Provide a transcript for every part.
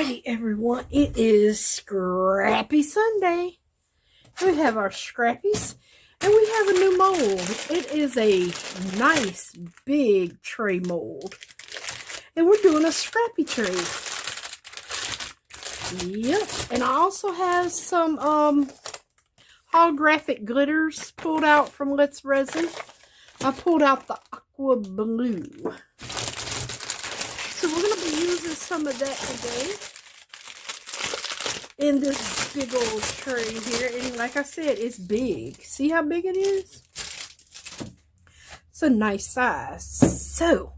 Alrighty, everyone. It is Scrappy Sunday. We have our Scrappies, and we have a new mold. It is a nice, big tray mold. And we're doing a Scrappy tray. Yep. And I also have some holographic glitters pulled out from Let's Resin. I pulled out the aqua blue. So we're going to be using some of that today in this big old tray here. And like I said, it's big. See how big it is? It's a nice size. So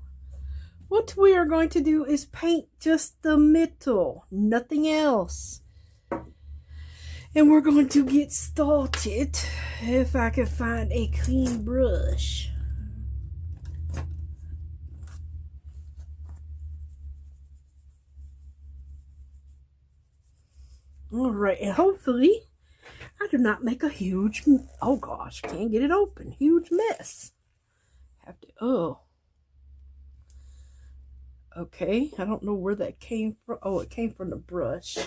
what we are going to do is paint just the middle, nothing else. And we're going to get started if I can find a clean brush. Alright, and hopefully I do not make a huge, oh gosh, can't get it open, huge mess. Have to, oh. Okay, I don't know where that came from. Oh, it came from the brush.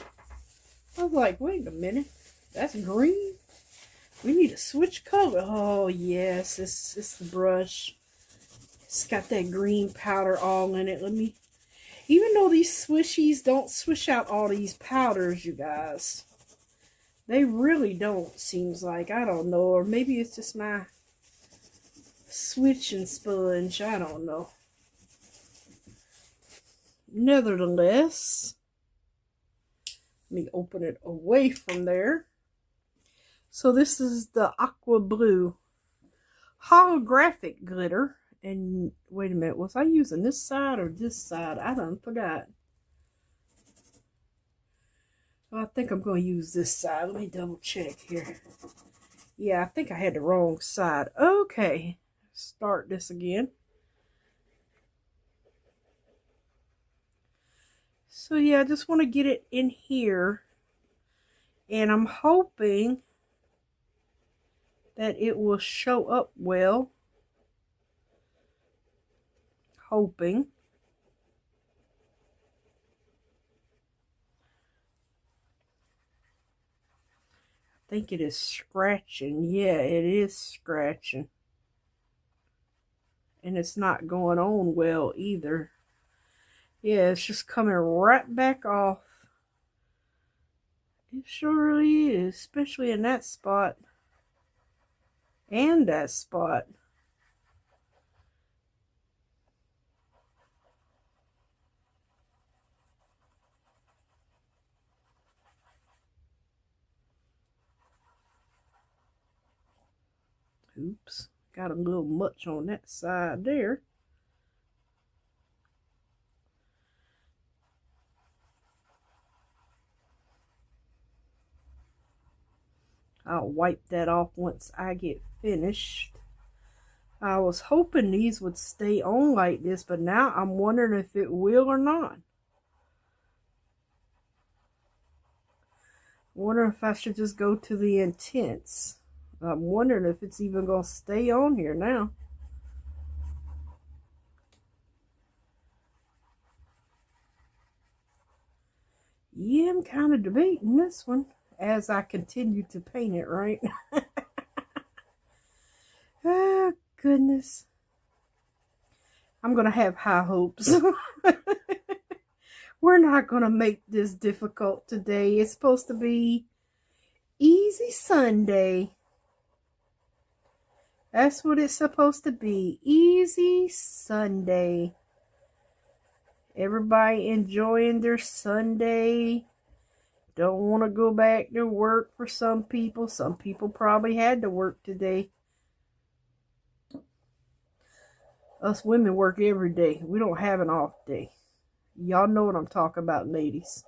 I was like, wait a minute, that's green? We need to switch color. Oh yes, it's the brush. It's got that green powder all in it. Let me, even though these swishies don't swish out all these powders, you guys. They really don't, seems like. I don't know. Or maybe it's just my switching sponge. I don't know. Nevertheless, let me open it away from there. So this is the aqua blue holographic glitter. And wait a minute, was I using this side or this side? I done forgot. Well, I think I'm going to use this side. Let me double check here. Yeah, I think I had the wrong side. Okay, start this again. So yeah, I just want to get it in here. And I'm hoping that it will show up well. Hoping. I think it is scratching. Yeah, it is scratching. And it's not going on well either. Yeah, it's just coming right back off. It sure really is, especially in that spot. And that spot. Oops, got a little much on that side there. I'll wipe that off once I get finished. I was hoping these would stay on like this, but now I'm wondering if it will or not. Wonder if I should just go to the intense. I'm wondering if it's even going to stay on here now. Yeah, I'm kind of debating this one as I continue to paint it, right? Oh, goodness. I'm going to have high hopes. We're not going to make this difficult today. It's supposed to be easy Sunday. That's what it's supposed to be. Easy Sunday. Everybody enjoying their Sunday. Don't want to go back to work for some people. Some people probably had to work today. Us women work every day. We don't have an off day. Y'all know what I'm talking about, ladies.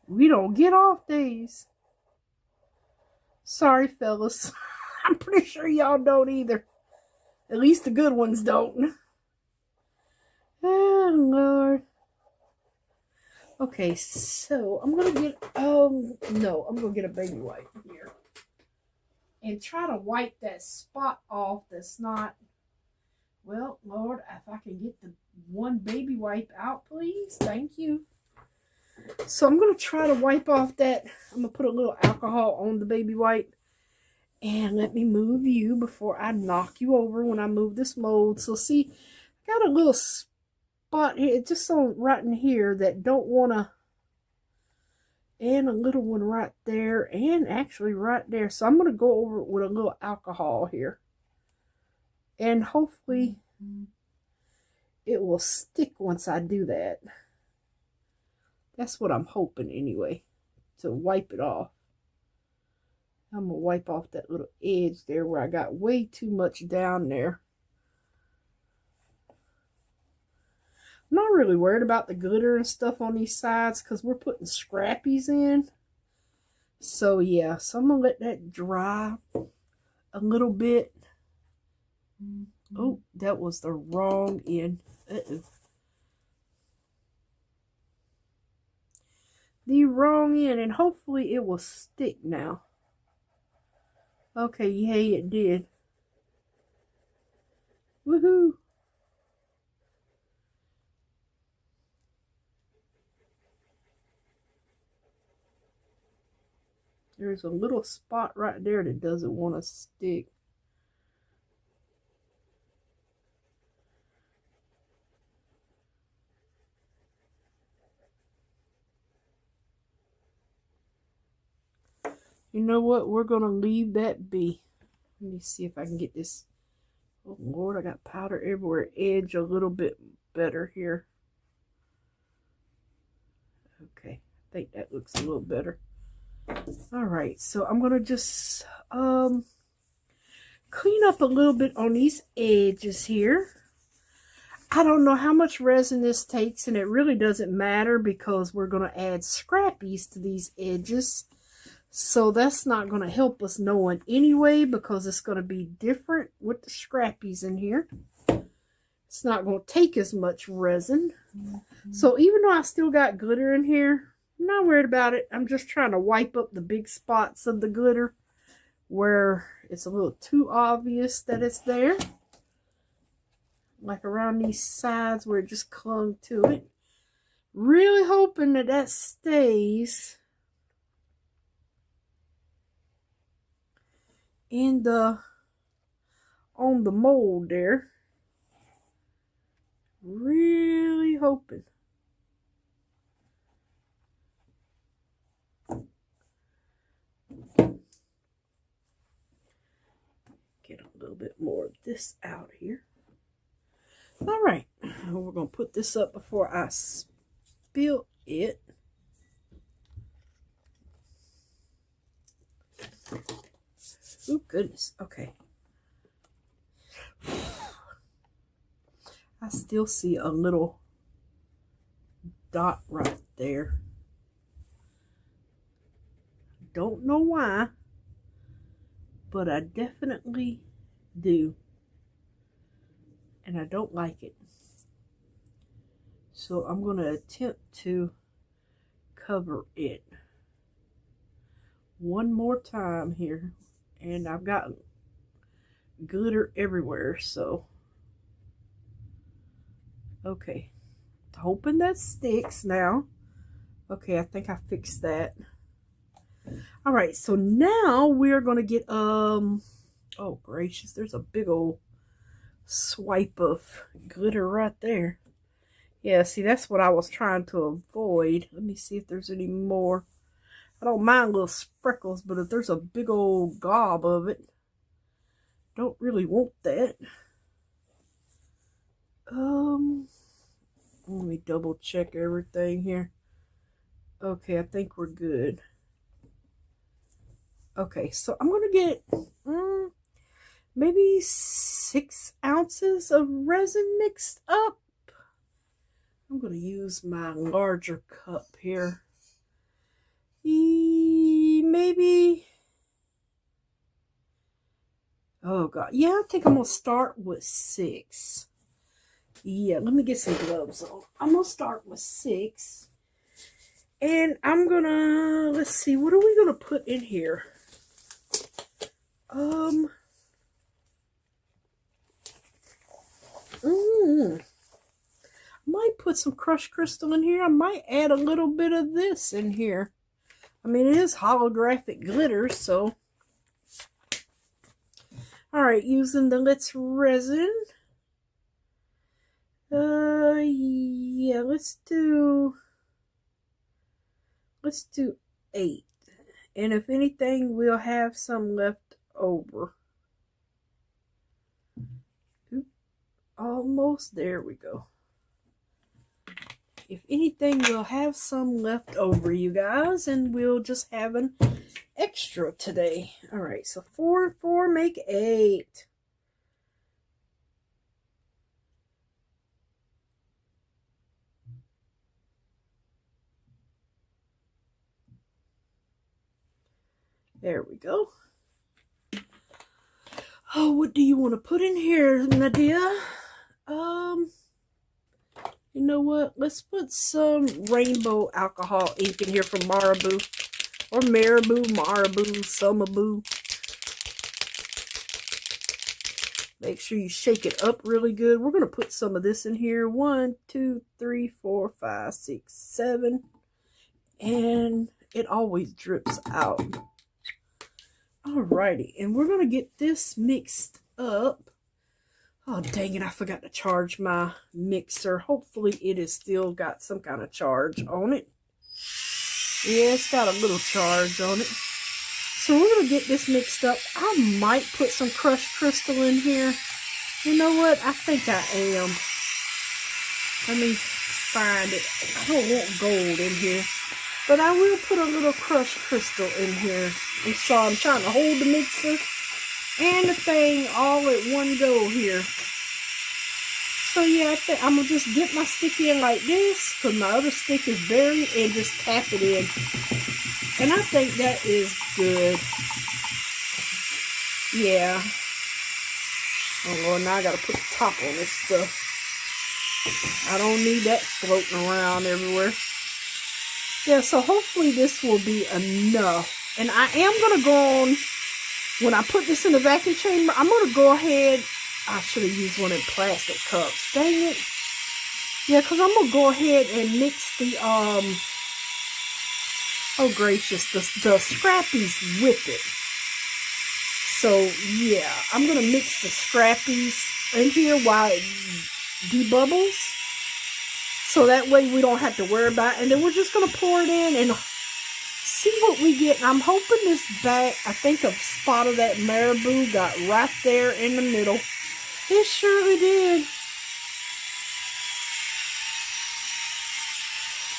We don't get off days. Sorry, fellas. I'm pretty sure y'all don't either. At least the good ones don't. Oh, Lord. Okay, so I'm going to get, no, I'm going to get a baby wipe here. And try to wipe that spot off that's not Well, Lord, if I can get the one baby wipe out, please. Thank you. So I'm going to try to wipe off that. I'm going to put a little alcohol on the baby wipe. And let me move you before I knock you over when I move this mold. So see, I got a little spot here, just on right in here that don't want to, and a little one right there, and actually right there. So I'm going to go over it with a little alcohol here. And hopefully it will stick once I do that. That's what I'm hoping anyway, to wipe it off. I'm going to wipe off that little edge there where I got way too much down there. I'm not really worried about the glitter and stuff on these sides because we're putting scrappies in. So yeah, so I'm going to let that dry a little bit. Oh, that was the wrong end. Uh-oh. The wrong end, and hopefully it will stick now. Okay, yay, it did. Woohoo! There's a little spot right there that doesn't want to stick. You know what? We're going to leave that be. Let me see if I can get this. Oh, Lord, I got powder everywhere. Edge a little bit better here. Okay, I think that looks a little better. All right, so I'm going to just clean up a little bit on these edges here. I don't know how much resin this takes, and it really doesn't matter because we're going to add scrappies to these edges. So that's not going to help us knowing anyway because it's going to be different with the scrappies in here. It's not going to take as much resin. So even though I still got glitter in here, I'm not worried about it. I'm just trying to wipe up the big spots of the glitter where it's a little too obvious that it's there. Like around these sides where it just clung to it. Really hoping that that stays in the on the mold there. Really hoping. Get a little bit more of this out here. All right, we're going to put this up before I spill it. Oh, goodness. Okay. I still see a little dot right there. Don't know why, but I definitely do. And I don't like it. So I'm going to attempt to cover it one more time here. And I've got glitter everywhere, so. Okay. Hoping that sticks now. Okay, I think I fixed that. All right, so now we're going to get, oh gracious, there's a big old swipe of glitter right there. Yeah, see, that's what I was trying to avoid. Let me see if there's any more. I don't mind little sprinkles, but if there's a big old gob of it, don't really want that. Let me double check everything here. Okay, I think we're good. Okay, so I'm going to get maybe 6 ounces of resin mixed up. I'm going to use my larger cup here. Maybe. Oh, God. Yeah, I think I'm going to start with 6. Yeah, let me get some gloves on. I'm going to start with 6. And I'm going to, let's see, what are we going to put in here? put some crushed crystal in here. I might add a little bit of this in here. I mean, it is holographic glitter, so. Alright, using the Let's Resin. Yeah, let's do 8. And if anything, we'll have some left over. Oop, almost, there we go. If anything, we'll have some left over, you guys, and we'll just have an extra today. Alright, so 4 and 4 make 8. There we go. Oh, what do you want to put in here, Nadia? You know what? Let's put some rainbow alcohol ink in here from Marabou. Or Marabou, Sumaboo. Make sure you shake it up really good. We're going to put some of this in here. 1, 2, 3, 4, 5, 6, 7. And it always drips out. Alrighty. And we're going to get this mixed up. Oh, dang it. I forgot to charge my mixer. Hopefully it has still got some kind of charge on it. Yeah, it's got a little charge on it. So we're going to get this mixed up. I might put some crushed crystal in here. You know what? I think I am. Let me find it. I don't want gold in here. But I will put a little crushed crystal in here. I'm sorry, I'm trying to hold the mixer and the thing all at one go here. So yeah, I think I'm going to just dip my stick in like this, because my other stick is buried, and just tap it in. And I think that is good. Yeah. Oh Lord, now I got to put the top on this stuff. I don't need that floating around everywhere. Yeah, so hopefully this will be enough. And I am going to go on, when I put this in the vacuum chamber, I'm going to go ahead. I should have used one in plastic cups. Dang it. Yeah, because I'm going to go ahead and mix the, oh gracious, the Scrappies with it. So, yeah, I'm going to mix the Scrappies in here while it debubbles. So that way we don't have to worry about it. And then we're just going to pour it in and see what we get. And I'm hoping this back, I think a spot of that Marabou got right there in the middle. It surely did.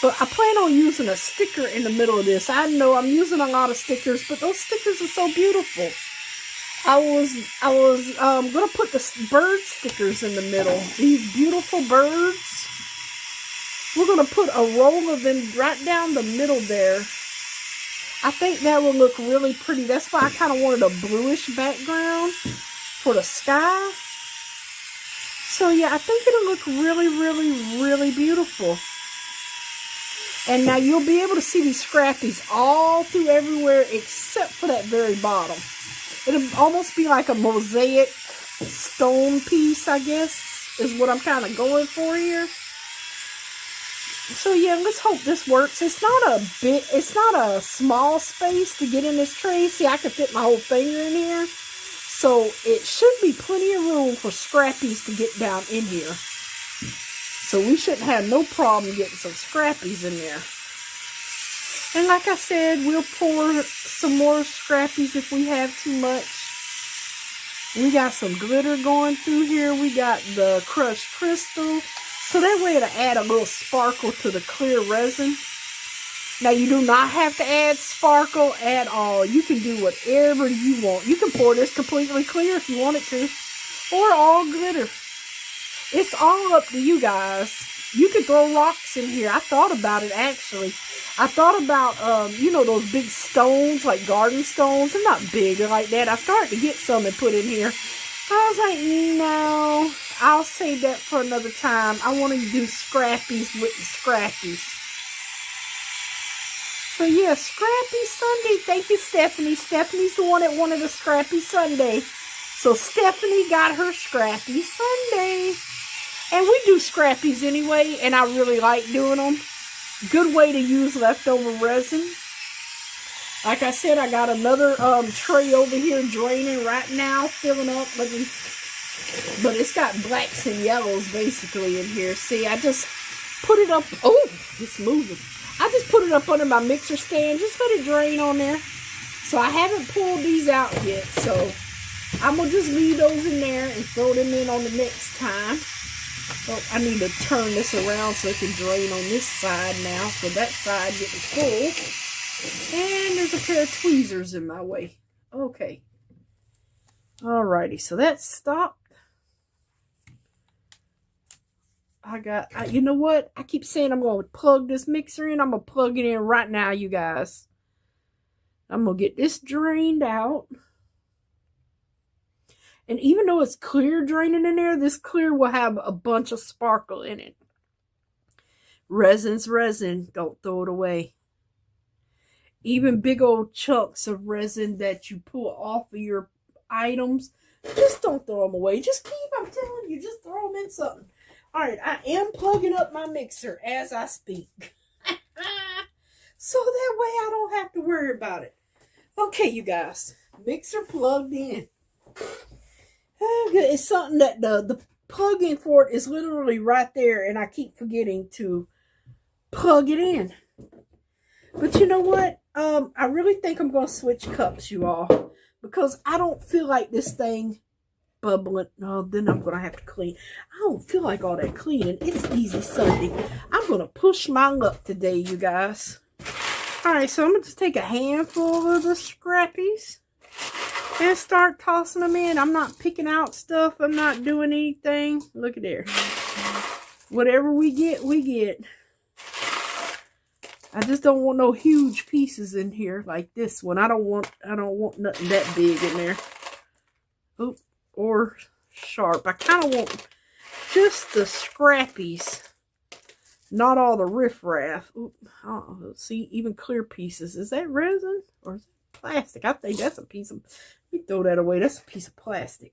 But I plan on using a sticker in the middle of this. I know I'm using a lot of stickers, but those stickers are so beautiful. I was gonna put the bird stickers in the middle. These beautiful birds. We're gonna put a roll of them right down the middle there. I think that will look really pretty. That's why I kind of wanted a bluish background for the sky. So yeah, I think it'll look really, really, really beautiful. And now you'll be able to see these Scrappies all through everywhere except for that very bottom. It'll almost be like a mosaic stone piece, I guess, is what I'm kind of going for here. So yeah, let's hope this works. It's not a small space to get in this tray. See, I can fit my whole finger in here. So it should be plenty of room for Scrappies to get down in here. So we shouldn't have no problem getting some Scrappies in there. And like I said, we'll pour some more Scrappies if we have too much. We got some glitter going through here. We got the crushed crystal. So that way it'll add a little sparkle to the clear resin. Now you do not have to add sparkle at all. You can do whatever you want. You can pour this completely clear if you want it to. Or all glitter. It's all up to you guys. You could throw rocks in here. I thought about it actually. I thought about, you know, those big stones, like garden stones. They're not big, they're like that. I started to get some and put in here. I was like, no, I'll save that for another time. I want to do Scrappies with the Scrappies. So yeah, Scrappy Sunday. Thank you, Stephanie. Stephanie's the one that wanted a Scrappy Sunday. So Stephanie got her Scrappy Sunday. And we do scrappies anyway, and I really like doing them. Good way to use leftover resin. Like I said, I got another tray over here draining right now, filling up. But it's got blacks and yellows basically in here. See, I just put it up. Oh, it's moving. I just put it up under my mixer stand. Just let it drain on there. So I haven't pulled these out yet. So I'm going to just leave those in there and throw them in on the next time. Oh, I need to turn this around so it can drain on this side now. So that side getting full. And there's a pair of tweezers in my way. Okay. Alrighty. So that's stopped. You know what? I keep saying I'm going to plug this mixer in. I'm going to plug it in right now, you guys. I'm going to get this drained out. And even though it's clear draining in there, this clear will have a bunch of sparkle in it. Resin's resin. Don't throw it away. Even big old chunks of resin that you pull off of your items, just don't throw them away. Just keep, I'm telling you, just throw them in something. Alright, I am plugging up my mixer as I speak. So that way I don't have to worry about it. Okay, you guys. Mixer plugged in. It's something that the plug-in for it is literally right there, and I keep forgetting to plug it in. But you know what? I really think I'm going to switch cups, you all. Because I don't feel like this thing bubbling. No, then I'm going to have to clean. I don't feel like all that cleaning. It's easy Sunday. I'm going to push my luck today, you guys. Alright, so I'm going to just take a handful of the scrappies and start tossing them in. I'm not picking out stuff. I'm not doing anything. Look at there. Whatever we get, we get. I just don't want no huge pieces in here like this one. I don't want nothing that big in there. Oop, or sharp. I kind of want just the scrappies. Not all the riffraff. Oop, oh, see, even clear pieces. Is that resin or is it plastic? I think that's a piece of, let me throw that away. That's a piece of plastic.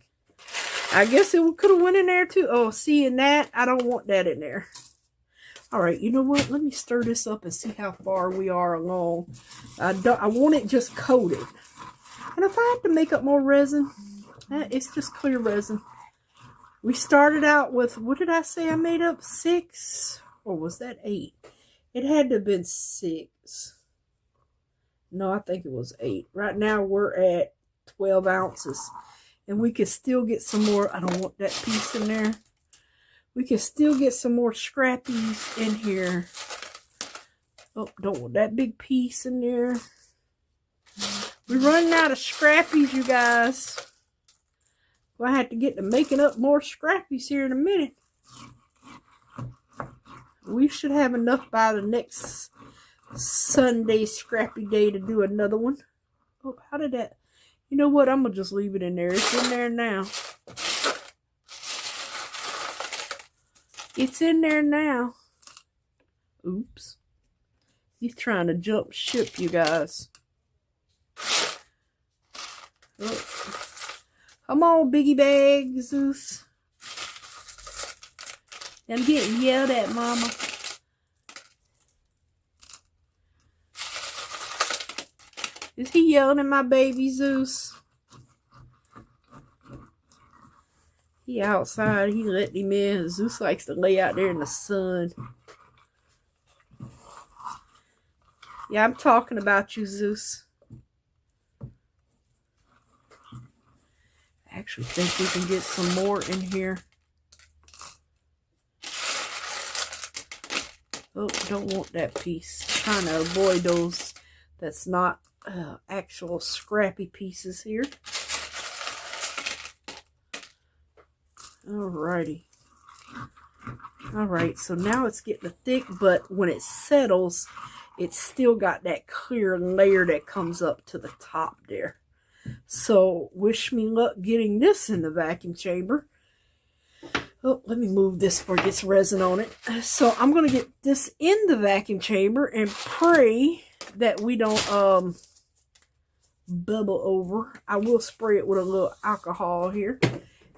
I guess it could have went in there too. Oh, seeing that, I don't want that in there. All right, you know what? Let me stir this up and see how far we are along. I want it just coated. And if I have to make up more resin, it's just clear resin. We started out with, what did I say I made up? 6? Or was that 8? It had to have been 6. No, I think it was 8. Right now we're at 12 ounces. And we can still get some more. I don't want that piece in there. We can still get some more scrappies in here. Oh, don't want that big piece in there. We're running out of scrappies, you guys. Well, I have to get to making up more scrappies here in a minute. We should have enough by the next Sunday scrappy day to do another one. Oh, how did that? You know what? I'm going to just leave it in there. It's in there now. It's in there now. Oops. He's trying to jump ship, you guys. Oh. Come on, Biggie Bag, Zeus. I'm getting yelled at, Mama. Is he yelling at my baby, Zeus? He outside. He let him in. Zeus likes to lay out there in the sun. Yeah, I'm talking about you, Zeus. I actually think we can get some more in here. Oh, don't want that piece. Trying to avoid those that's not actual scrappy pieces here. Alrighty. Alright, so now it's getting thick, but when it settles, it's still got that clear layer that comes up to the top there. So, wish me luck getting this in the vacuum chamber. Oh, let me move this before it gets resin on it. So, I'm going to get this in the vacuum chamber and pray that we don't bubble over. I will spray it with a little alcohol here.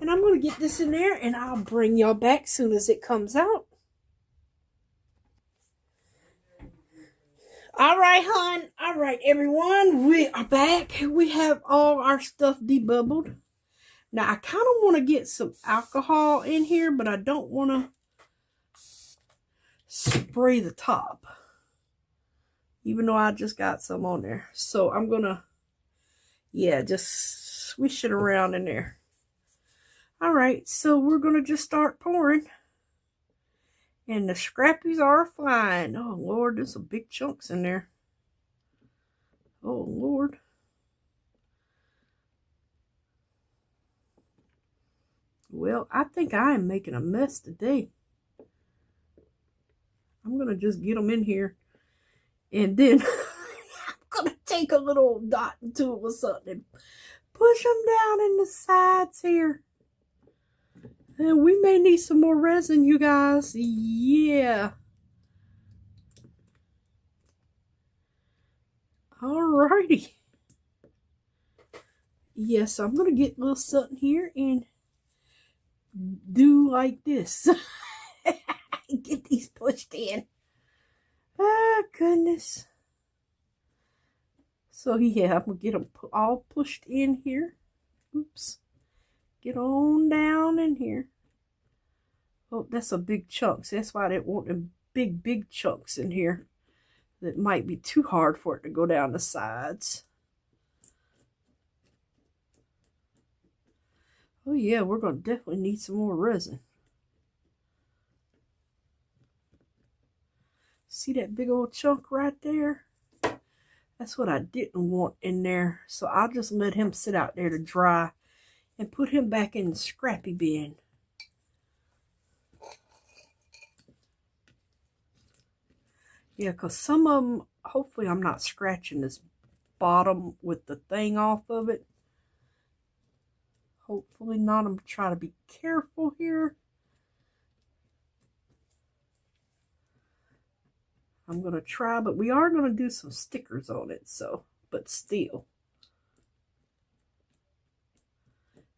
And I'm going to get this in there and I'll bring y'all back soon as it comes out. All right, hon. All right, everyone. We are back. We have all our stuff debubbled. Now, I kind of want to get some alcohol in here, but I don't want to spray the top. Even though I just got some on there. So, I'm going to, yeah, just swish it around in there. All right, so we're going to just start pouring. And the scrappies are flying. Oh, Lord, there's some big chunks in there. Oh, Lord. Well, I think I am making a mess today. I'm going to just get them in here. And then I'm going to take a little dotting tool or something and push them down in the sides here. And we may need some more resin, you guys. Yeah. Alrighty. Yes, I'm going to get a little something here and do like this. Get these pushed in. Oh, goodness. So, yeah, I'm going to get them all pushed in here. Oops. Get on down in here. Oh, that's a big chunk. So that's why I didn't want them big chunks in here. That might be too hard for it to go down the sides. Oh, yeah, we're going to definitely need some more resin. See that big old chunk right there? That's what I didn't want in there. So I'll just let him sit out there to dry and put him back in the scrappy bin. Yeah, because some of them, hopefully I'm not scratching this bottom with the thing off of it. Hopefully not. I'm trying to be careful here. I'm going to try, but we are going to do some stickers on it, so, but still.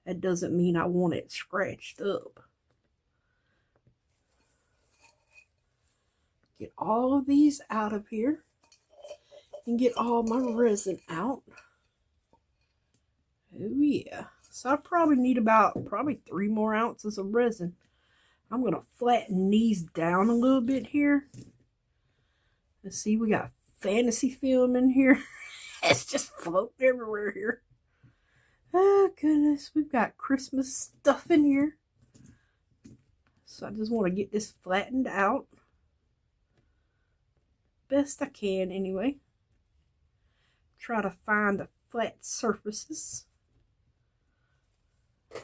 That doesn't mean I want it scratched up. Get all of these out of here and get all my resin out. Oh yeah. So I probably need about 3 more ounces of resin. I'm going to flatten these down a little bit here. Let's see, we got fantasy film in here. It's just floating everywhere here. Oh goodness, we've got Christmas stuff in here. So I just want to get this flattened out. Best I can anyway. Try to find the flat surfaces.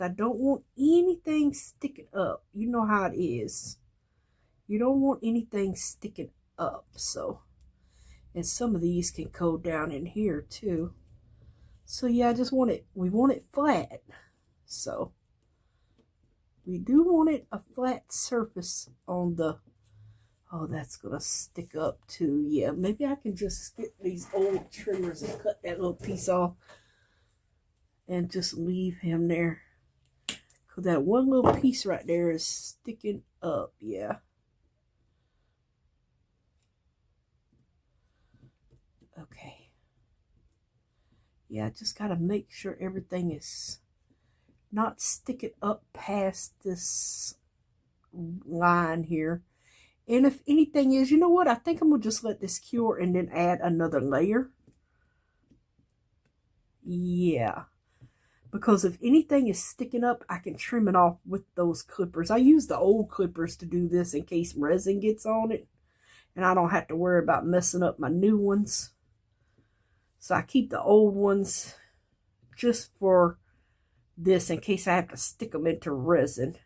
I don't want anything sticking up. You know how it is. You don't want anything sticking up. So, and some of these can go down in here too. So yeah, I just want it, we want it flat. So, we do want it a flat surface on the, oh, that's going to stick up too. Yeah, maybe I can just get these old trimmers and cut that little piece off and just leave him there. Because that one little piece right there is sticking up. Yeah. Okay. Yeah, I just got to make sure everything is not sticking up past this line here. And if anything is, you know what? I think I'm going to just let this cure and then add another layer. Yeah. Because if anything is sticking up, I can trim it off with those clippers. I use the old clippers to do this in case resin gets on it. And I don't have to worry about messing up my new ones. So I keep the old ones just for this in case I have to stick them into resin.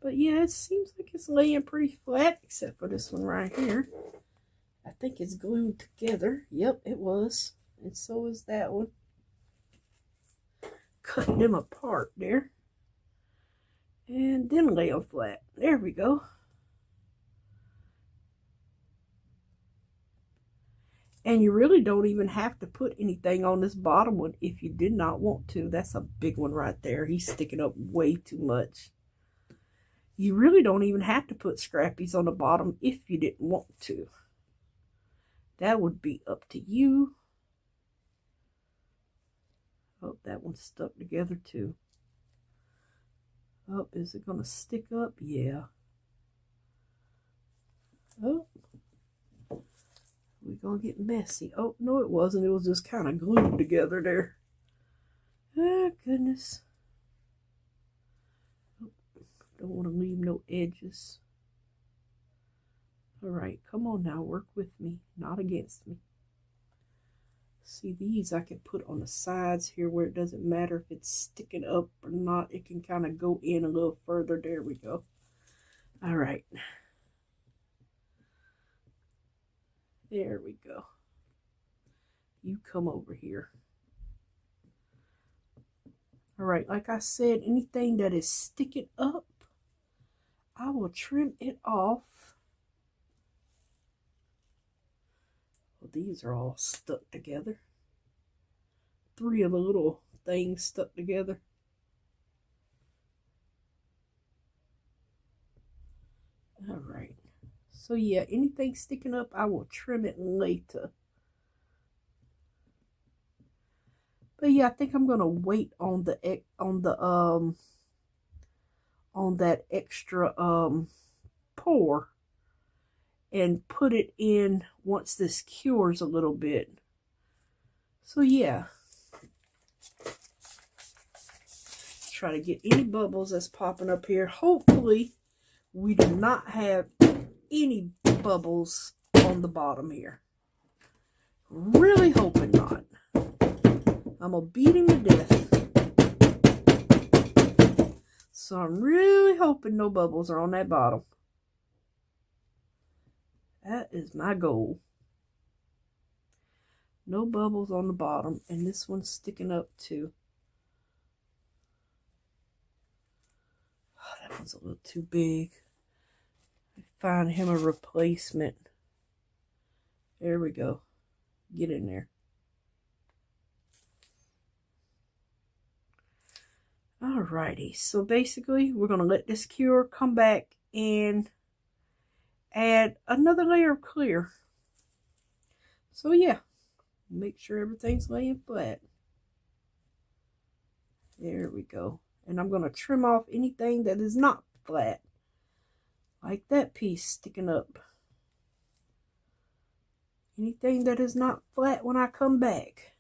But yeah, it seems like it's laying pretty flat, except for this one right here. I think it's glued together. Yep, it was. And so is that one. Cut them apart there. And then lay them flat. There we go. And you really don't even have to put anything on this bottom one if you did not want to. That's a big one right there. He's sticking up way too much. You really don't even have to put scrappies on the bottom if you didn't want to. That would be up to you. Oh, that one's stuck together too. Oh, is it going to stick up? Yeah. Oh. We're going to get messy. Oh, no it wasn't. It was just kind of glued together there. Oh, goodness. Oh, don't want to leave no edges. Alright, come on now. Work with me, not against me. See, these I can put on the sides here where it doesn't matter if it's sticking up or not. It can kind of go in a little further. There we go. Alright. There we go. You come over here. Alright, like I said, anything that is sticking up, I will trim it off. Well, these are all stuck together. 3 of the little things stuck together. Alright. So yeah, anything sticking up, I will trim it later. But yeah, I think I'm gonna wait on that extra pour and put it in once this cures a little bit. So yeah, try to get any bubbles that's popping up here. Hopefully we do not have any bubbles on the bottom here. Really hoping not. I'm gonna beat him to death. So I'm really hoping no bubbles are on that bottom. That is my goal. No bubbles on the bottom, and this one's sticking up too. Oh, that one's a little too big. Find him a replacement. There we go. Get in there. Alrighty, so basically we're going to let this cure, come back and add another layer of clear. So yeah, make sure everything's laying flat. There we go. And I'm going to trim off anything that is not flat. Like that piece sticking up. Anything that is not flat when I come back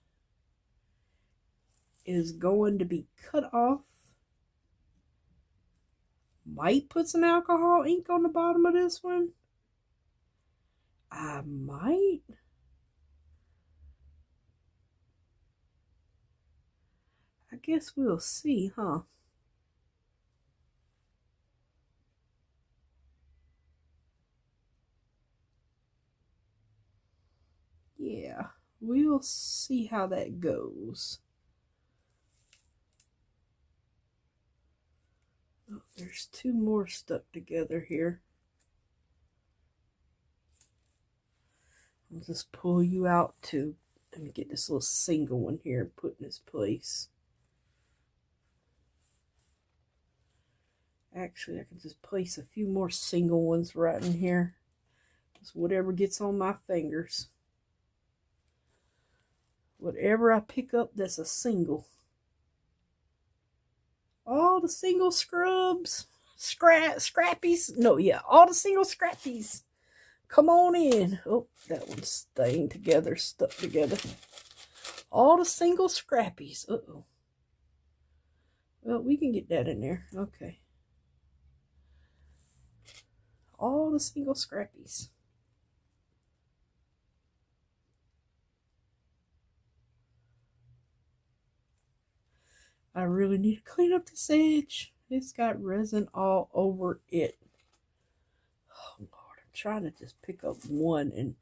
is going to be cut off. Might put some alcohol ink on the bottom of this one. I might. I guess we'll see, huh? Yeah, we'll see how that goes. Oh, there's 2 more stuck together here. I'll just pull you out too. Let me get this little single one here and put in its place. Actually, I can just place a few more single ones right in here. Just whatever gets on my fingers. Whatever I pick up that's a single. All the single scrubs, scrappies. No, yeah, all the single scrappies. Come on in. Oh, that one's staying together, stuck together. All the single scrappies. Uh-oh. Well, we can get that in there. Okay. All the single scrappies. I really need to clean up this edge. It's got resin all over it. Oh, Lord. I'm trying to just pick up one, and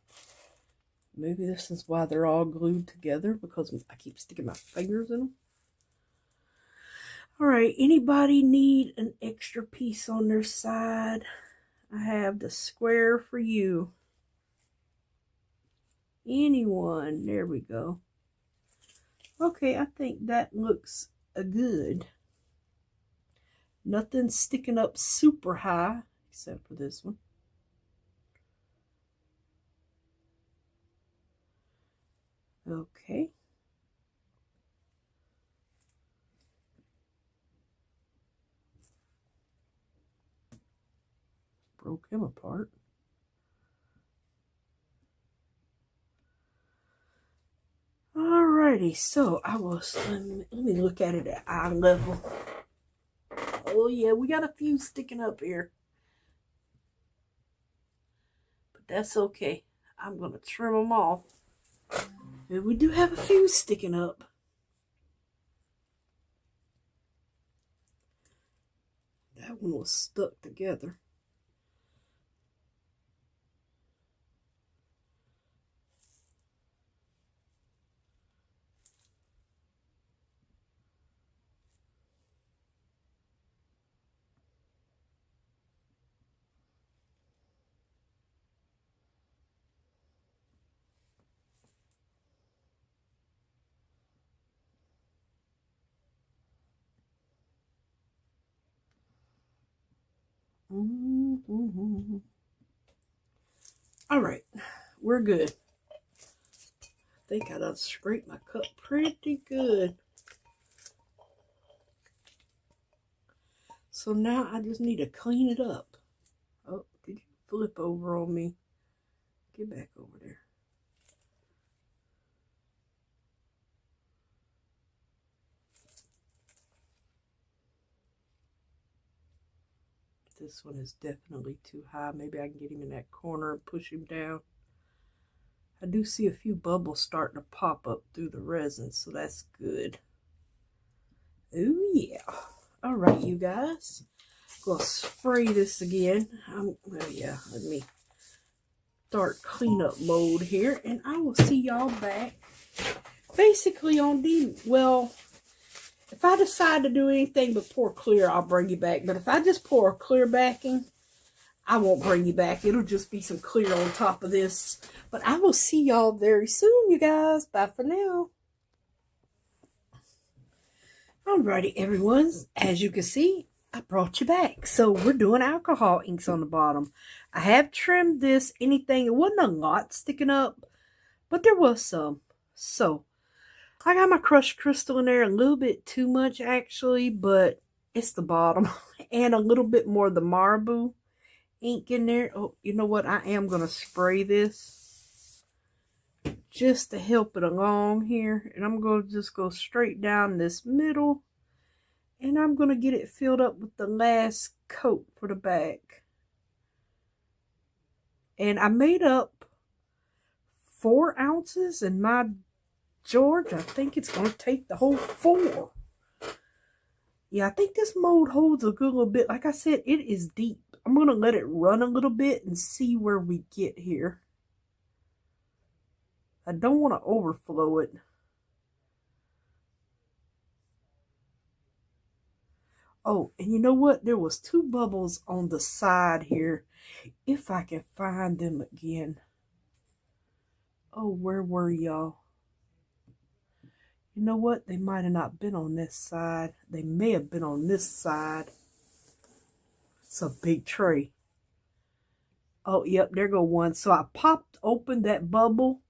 maybe this is why they're all glued together, because I keep sticking my fingers in them. Alright, anybody need an extra piece on their side? I have the square for you. Anyone. There we go. Okay, I think that looks good. Nothing sticking up super high, except for this one. Okay. Broke him apart. Alrighty, so I was, let me look at it at eye level. Oh yeah, we got a few sticking up here. But that's okay. I'm going to trim them off. And we do have a few sticking up. That one was stuck together. All right, we're good. I think I done scraped my cup pretty good. So now I just need to clean it up. Oh, did you flip over on me? Get back over there. This one is definitely too high. Maybe I can get him in that corner and push him down. I do see a few bubbles starting to pop up through the resin, so that's good. Oh yeah. All right, you guys. Gonna spray this again. Well, yeah, let me start cleanup mode here, and I will see y'all back basically on well, if I decide to do anything but pour clear, I'll bring you back. But if I just pour clear backing, I won't bring you back. It'll just be some clear on top of this. But I will see y'all very soon, you guys. Bye for now. Alrighty, everyone. As you can see, I brought you back. So we're doing alcohol inks on the bottom. I have trimmed this. Anything. It wasn't a lot sticking up, but there was some. So I got my crushed crystal in there. A little bit too much, actually, but it's the bottom. And a little bit more of the marble ink in there. Oh, you know what? I am going to spray this just to help it along here. And I'm going to just go straight down this middle. And I'm going to get it filled up with the last coat for the back. And I made up 4 ounces. And my George, I think it's going to take the whole 4. Yeah, I think this mold holds a good little bit. Like I said, it is deep. I'm going to let it run a little bit and see where we get here. I don't want to overflow it. Oh, and you know what? There was 2 bubbles on the side here. If I can find them again. Oh, where were y'all? You know what? They might have not been on this side. They may have been on this side. It's a big tray. Oh, yep, there go one. So I popped open that bubble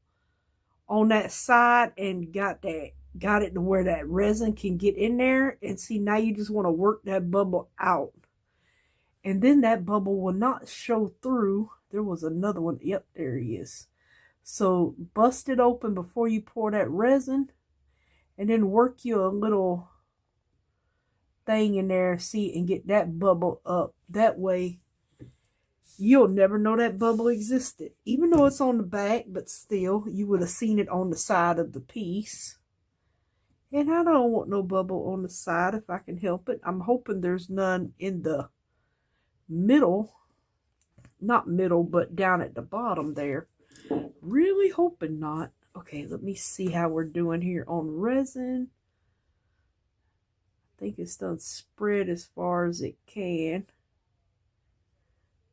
on that side and got it to where that resin can get in there. And see, now you just want to work that bubble out. And then that bubble will not show through. There was another one. Yep, there he is. So bust it open before you pour that resin. And then work you a little thing in there, see, and get that bubble up. That way, you'll never know that bubble existed. Even though it's on the back, but still, you would have seen it on the side of the piece. And I don't want no bubble on the side if I can help it. I'm hoping there's none in the middle. Not middle, but down at the bottom there. Really hoping not. Okay, let me see how we're doing here on resin. I think it's done spread as far as it can.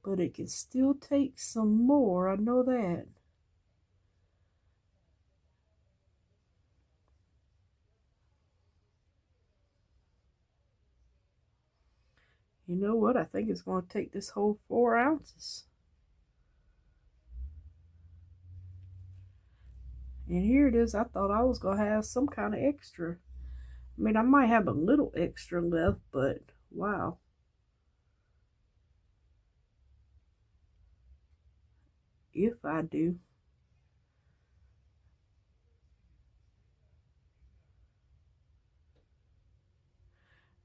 But it can still take some more, I know that. You know what? I think it's going to take this whole 4 ounces. And here it is. I thought I was going to have some kind of extra. I mean, I might have a little extra left, but wow. If I do.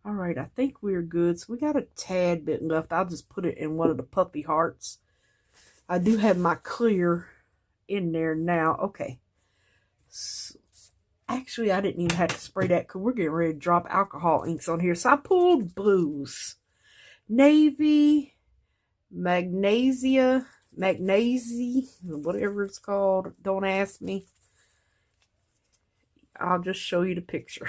All right, I think we're good. So we got a tad bit left. I'll just put it in one of the puppy hearts. I do have my clear in there now. Okay. So, actually, I didn't even have to spray that because we're getting ready to drop alcohol inks on here. So I pulled blues, navy, magnesia, whatever it's called. Don't ask me. I'll just show you the picture.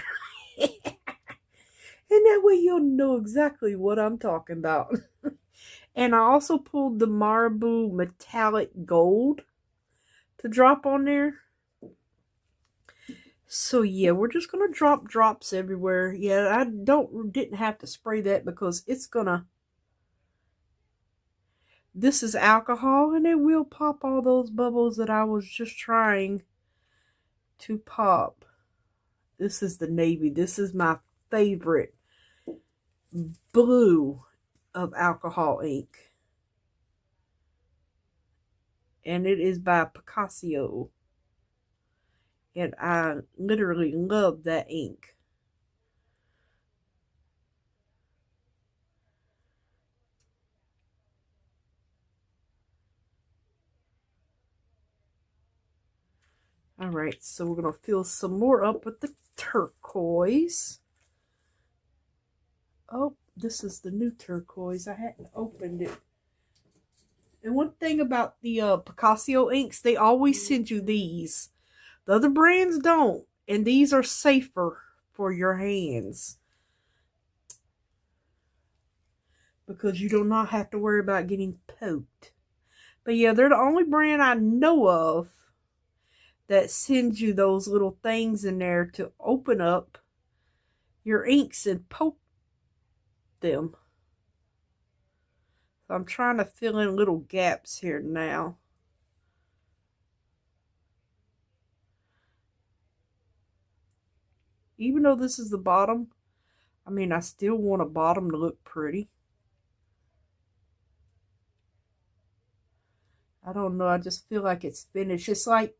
And that way you'll know exactly what I'm talking about. And I also pulled the Marabou Metallic Gold to drop on there. So yeah, we're just going to drop drops everywhere. Yeah, I didn't have to spray that because it's going to... This is alcohol and it will pop all those bubbles that I was just trying to pop. This is the navy. This is my favorite blue of alcohol ink. And it is by Picasso. And I literally love that ink. Alright, so we're going to fill some more up with the turquoise. Oh, this is the new turquoise. I hadn't opened it. And one thing about the Picasso inks, they always send you these. The other brands don't. And these are safer for your hands. Because you do not have to worry about getting poked. But yeah, they're the only brand I know of that sends you those little things in there to open up your inks and poke them. So I'm trying to fill in little gaps here now. Even though this is the bottom, I mean, I still want a bottom to look pretty. I don't know, I just feel like it's finished. It's like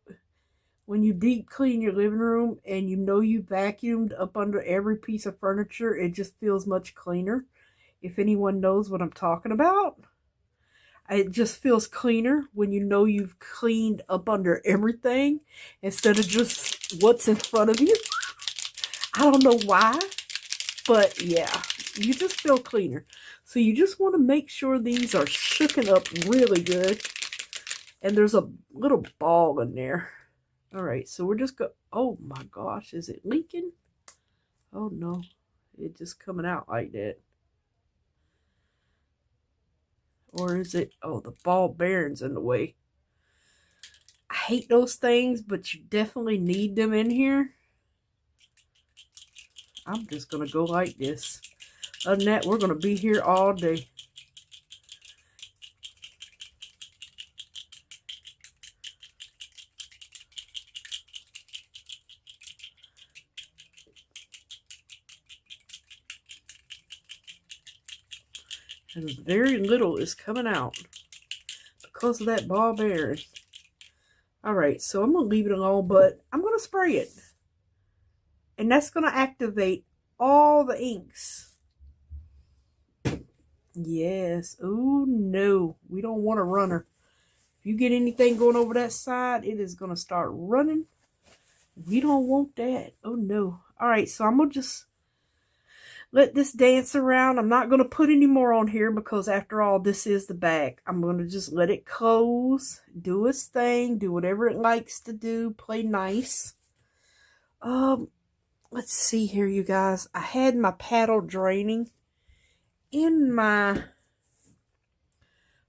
when you deep clean your living room and you know you vacuumed up under every piece of furniture, it just feels much cleaner. If anyone knows what I'm talking about. It just feels cleaner when you know you've cleaned up under everything instead of just what's in front of you. I don't know why, but yeah, you just feel cleaner. So you just want to make sure these are shooken up really good. And there's a little ball in there. All right, so we're just going... Oh my gosh, is it leaking? Oh no, it's just coming out like that. Or is it... Oh, the ball bearing's in the way. I hate those things, but you definitely need them in here. I'm just going to go like this. Other than that, we're going to be here all day. And very little is coming out because of that ball bearing. Alright, so I'm going to leave it alone, but I'm going to spray it. And that's going to activate all the inks. Yes. Oh, no. We don't want a runner. If you get anything going over that side, it is going to start running. We don't want that. Oh, no. Alright, so I'm going to just let this dance around. I'm not going to put any more on here because after all, this is the back. I'm going to just let it close, do its thing, do whatever it likes to do, play nice. Let's see here, you guys. I had my paddle draining in my,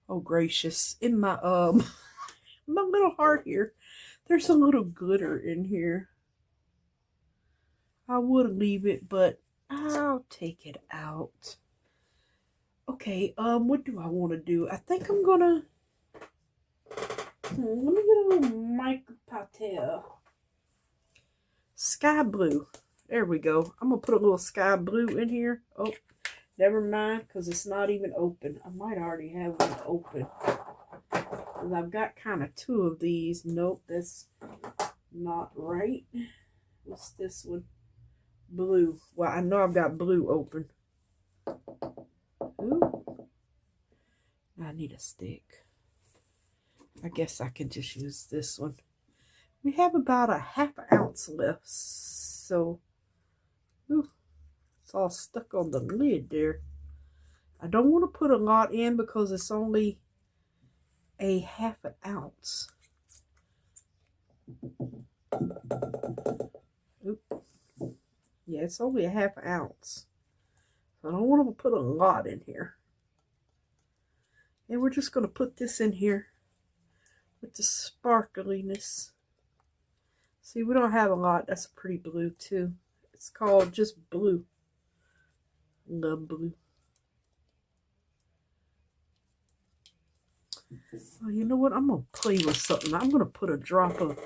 oh gracious, in my, my little heart here. There's a little glitter in here. I would leave it, but I'll take it out. Okay, what do I want to do? I think I'm gonna let me get a little micro patel. Sky blue. There we go. I'm gonna put a little sky blue in here. Oh, never mind, because it's not even open. I might already have one open. Because I've got kind of two of these. Nope, that's not right. What's this one? Blue. Well, I know I've got blue open. Ooh. I need a stick. I guess I can just use this one. We have about a ½ ounce left. So, ooh, it's all stuck on the lid there. I don't want to put a lot in because it's only a ½ ounce. Oop. Yeah, it's only a ½ ounce. So I don't want to put a lot in here. And we're just going to put this in here with the sparkliness. See, we don't have a lot. That's a pretty blue too. It's called just blue. Love blue. Oh, you know what? I'm going to play with something. I'm going to put a drop of,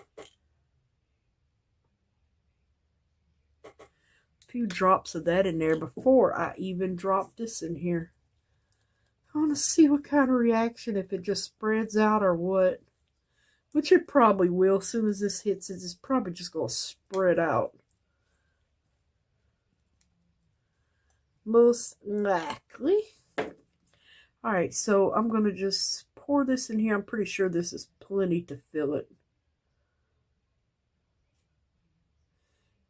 few drops of that in there before I even drop this in here. I want to see what kind of reaction, if it just spreads out or what. Which it probably will. As soon as this hits it, it's probably just going to spread out. Most likely. Alright, so I'm going to just pour this in here. I'm pretty sure this is plenty to fill it.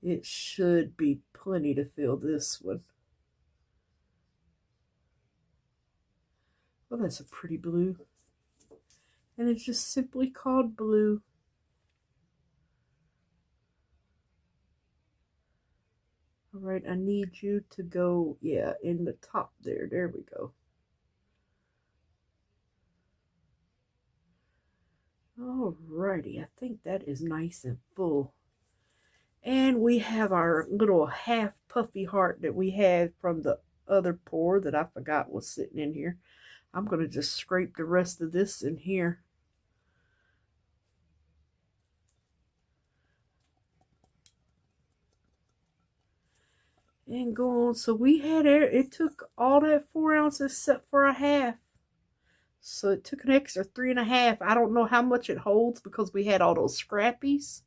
It should be plenty to fill this one. Well, that's a pretty blue. And it's just simply called blue. All right, I need you to go, yeah, in the top there. There we go. Alrighty, I think that is nice and full. And we have our little half puffy heart that we had from the other pour that I forgot was sitting in here. I'm going to just scrape the rest of this in here. And go on. So we had air. It took all that 4 ounces except for a half. So it took an extra 3.5. I don't know how much it holds because we had all those scrappies.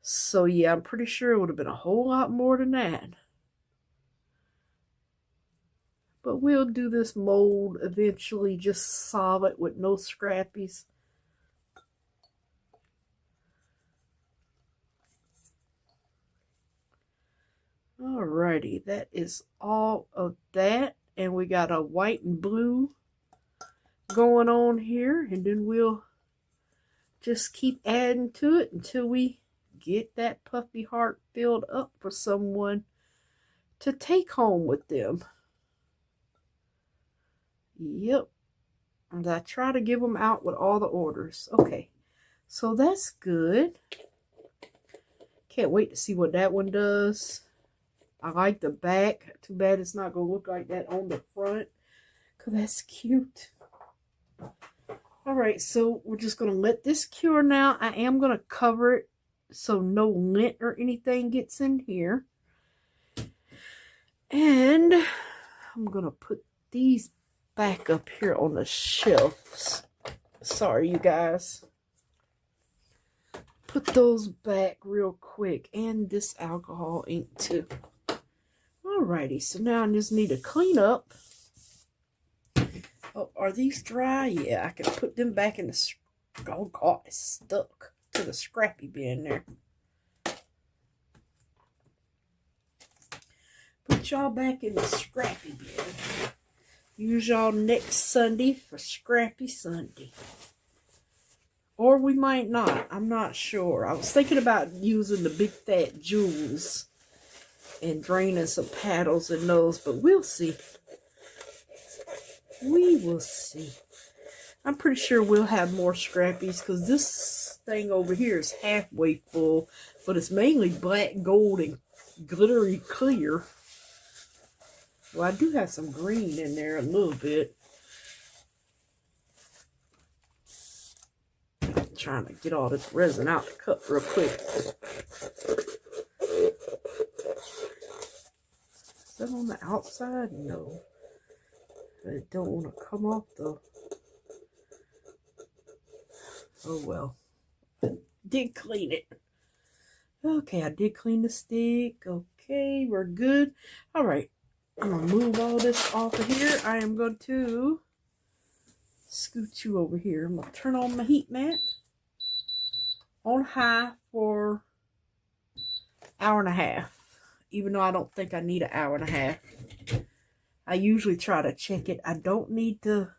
So yeah, I'm pretty sure it would have been a whole lot more than that. But we'll do this mold eventually just solid with no scrappies. Alrighty, that is all of that. And we got a white and blue going on here. And then we'll just keep adding to it until we get that puffy heart filled up for someone to take home with them. Yep. And I try to give them out with all the orders. Okay. So that's good. Can't wait to see what that one does. I like the back. Too bad it's not going to look like that on the front. Because that's cute. Alright, so we're just going to let this cure now. I am going to cover it so no lint or anything gets in here. And I'm going to put these back up here on the shelves. Sorry, you guys. Put those back real quick. And this alcohol ink too. Alrighty, so now I just need to clean up. Oh, are these dry? Yeah, I can put them back in the... Oh, God, it's stuck to the scrappy bin there. Put y'all back in the scrappy bin. Use y'all next Sunday for Scrappy Sunday. Or we might not. I'm not sure. I was thinking about using the big fat jewels and draining some paddles in those, but we'll see. We will see. I'm pretty sure we'll have more scrappies because this thing over here is halfway full, but it's mainly black, gold, and glittery clear. Well, I do have some green in there a little bit. I'm trying to get all this resin out the cup real quick. Is that on the outside? No. I don't want to come off though. Oh well. I did clean it. Okay, I did clean the stick. Okay, we're good. All right. I'm going to move all this off of here. I am going to scoot you over here. I'm going to turn on my heat mat on high for an hour and a half. Even though I don't think I need an hour and a half. I usually try to check it. I don't need to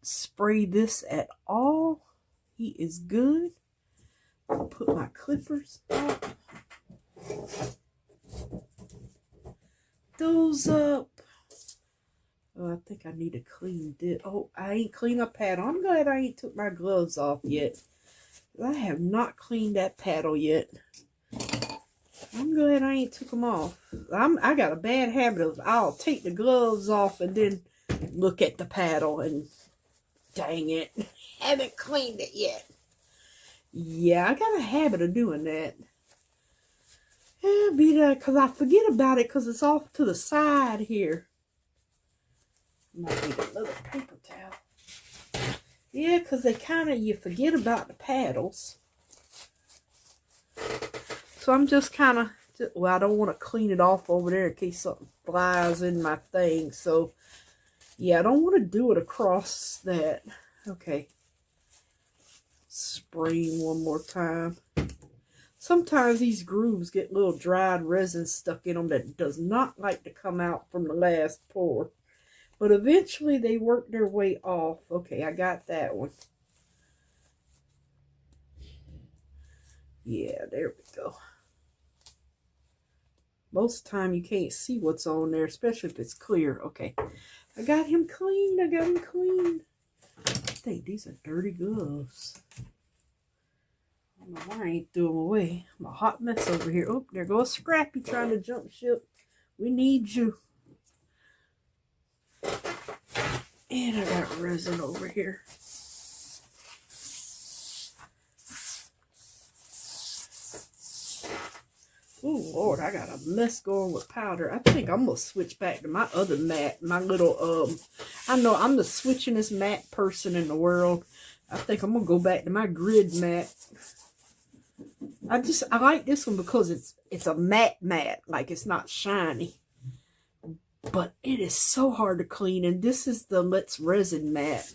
spray this at all. Heat is good. I'll put my clippers up. Those up. Oh, I think I need to clean this. Oh, I ain't cleaned up paddle. I'm glad I ain't took my gloves off yet. I have not cleaned that paddle yet. I'm glad I ain't took them off. I got a bad habit of I'll take the gloves off and then look at the paddle and dang it, haven't cleaned it yet. Yeah, I got a habit of doing that. It'll be there because I forget about it because it's off to the side here. Might need another paper towel. Yeah, because you forget about the paddles. So I'm just kind of, well, I don't want to clean it off over there in case something flies in my thing. So, yeah, I don't want to do it across that. Okay. Spraying one more time. Sometimes these grooves get little dried resin stuck in them that does not like to come out from the last pour. But eventually they work their way off. Okay, I got that one. Yeah, there we go. Most of the time you can't see what's on there, especially if it's clear. Okay, I got him clean. I got him clean. I think these are dirty gloves. I don't know why I ain't threw them away. I'm a hot mess over here. Oh, there goes Scrappy trying to jump ship. We need you. And I got resin over here. Oh Lord, I got a mess going with powder. I think I'm gonna switch back to my other mat. My little I know I'm the switchingest mat person in the world. I think I'm gonna go back to my grid mat. I like this one because it's a matte, like it's not shiny. But it is so hard to clean, and this is the Let's Resin mat.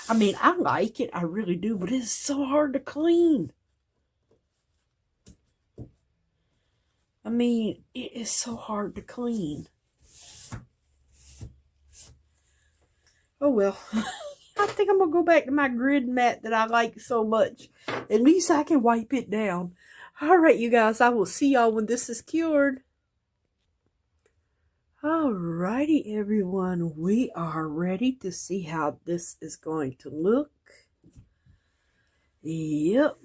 I mean, I like it, I really do, but it is so hard to clean. I mean, it is so hard to clean. Oh well. I think I'm going to go back to my grid mat that I like so much. At least I can wipe it down. Alright, you guys. I will see y'all when this is cured. Alrighty, everyone. We are ready to see how this is going to look. Yep.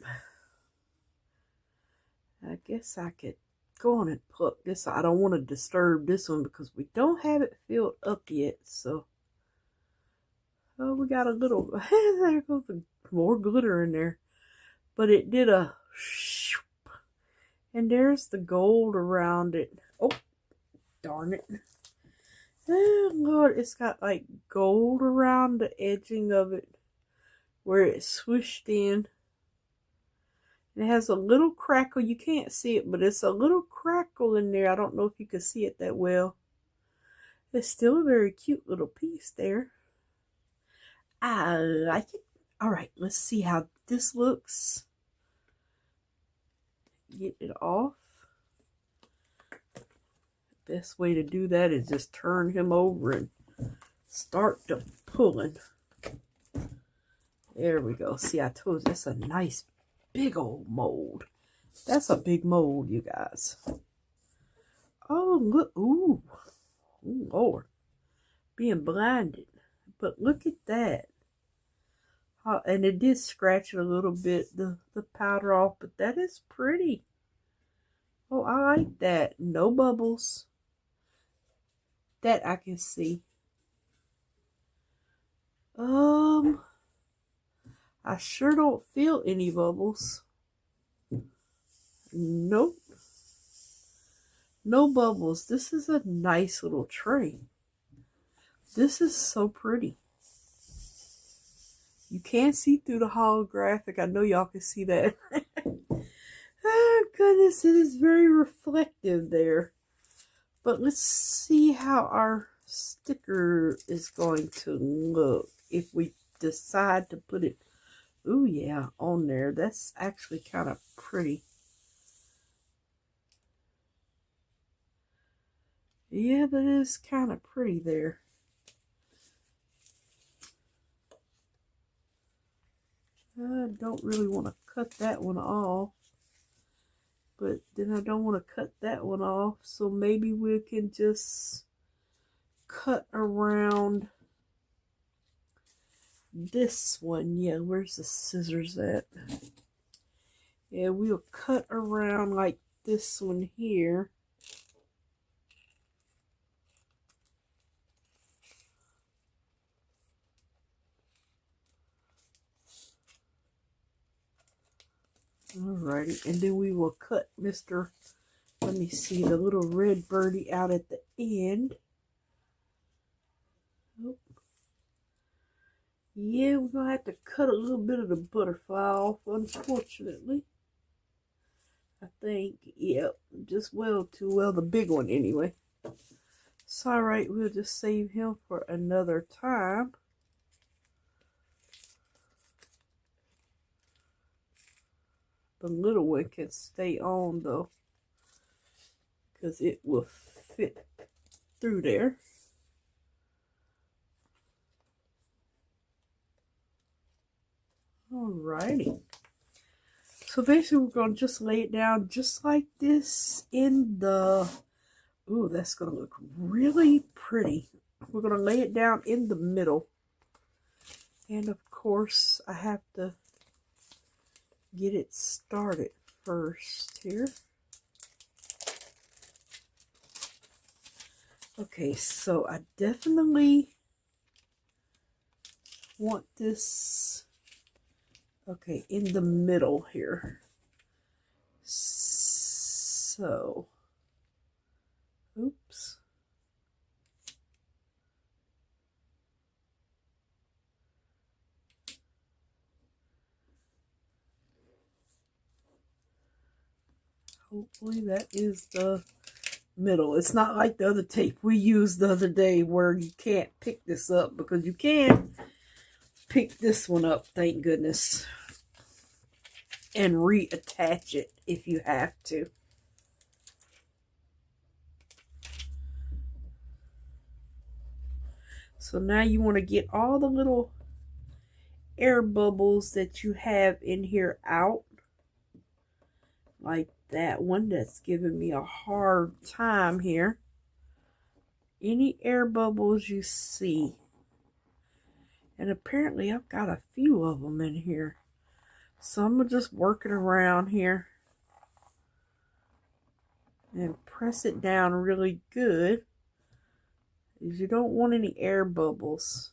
I guess I could go on and pluck this. I don't want to disturb this one because we don't have it filled up yet. So, oh, we got a little, there goes more glitter in there. But it did a shoop. And there's the gold around it. Oh, darn it. Oh, Lord, it's got like gold around the edging of it where it's swished in. It has a little crackle. You can't see it, but it's a little crackle in there. I don't know if you can see it that well. It's still a very cute little piece there. I like it. All right, let's see how this looks. Get it off. The best way to do that is just turn him over and start the pulling. There we go. See, I told you that's a nice big old mold. That's a big mold, you guys. Oh, look. Ooh. Ooh, Lord. Being blinded. But look at that. And it did scratch it a little bit, the powder off, but that is pretty. Oh, I like that. No bubbles. That I can see. I sure don't feel any bubbles. Nope. No bubbles. This is a nice little tray. This is so pretty. You can't see through the holographic. I know y'all can see that. Oh goodness, it is very reflective there. But let's see how our sticker is going to look if we decide to put it, oh yeah, on there. That's actually kind of pretty. Yeah, that is kind of pretty there. I don't really want to cut that one off, but then I don't want to cut that one off, so maybe we can just cut around this one. Yeah, where's the scissors at? Yeah, we'll cut around like this one here. Alrighty, and then we will cut Mr. Let me see, the little red birdie out at the end. Oh. Yeah, we're going to have to cut a little bit of the butterfly off, unfortunately. I think, yep, just too well, the big one anyway. It's alright, we'll just save him for another time. The little one can stay on though, because it will fit through there. Alrighty. So basically we're going to just lay it down just like this in the, ooh, that's going to look really pretty. We're going to lay it down in the middle. And of course I have to get it started first here. Okay, so I definitely want this, okay, in the middle here. So, oops. Hopefully that is the middle. It's not like the other tape we used the other day where you can't pick this up, because you can pick this one up, thank goodness, and reattach it if you have to. So now you want to get all the little air bubbles that you have in here out, like that one that's giving me a hard time here. Any air bubbles you see. And apparently I've got a few of them in here. So I'm going to just work it around here. And press it down really good. Because you don't want any air bubbles.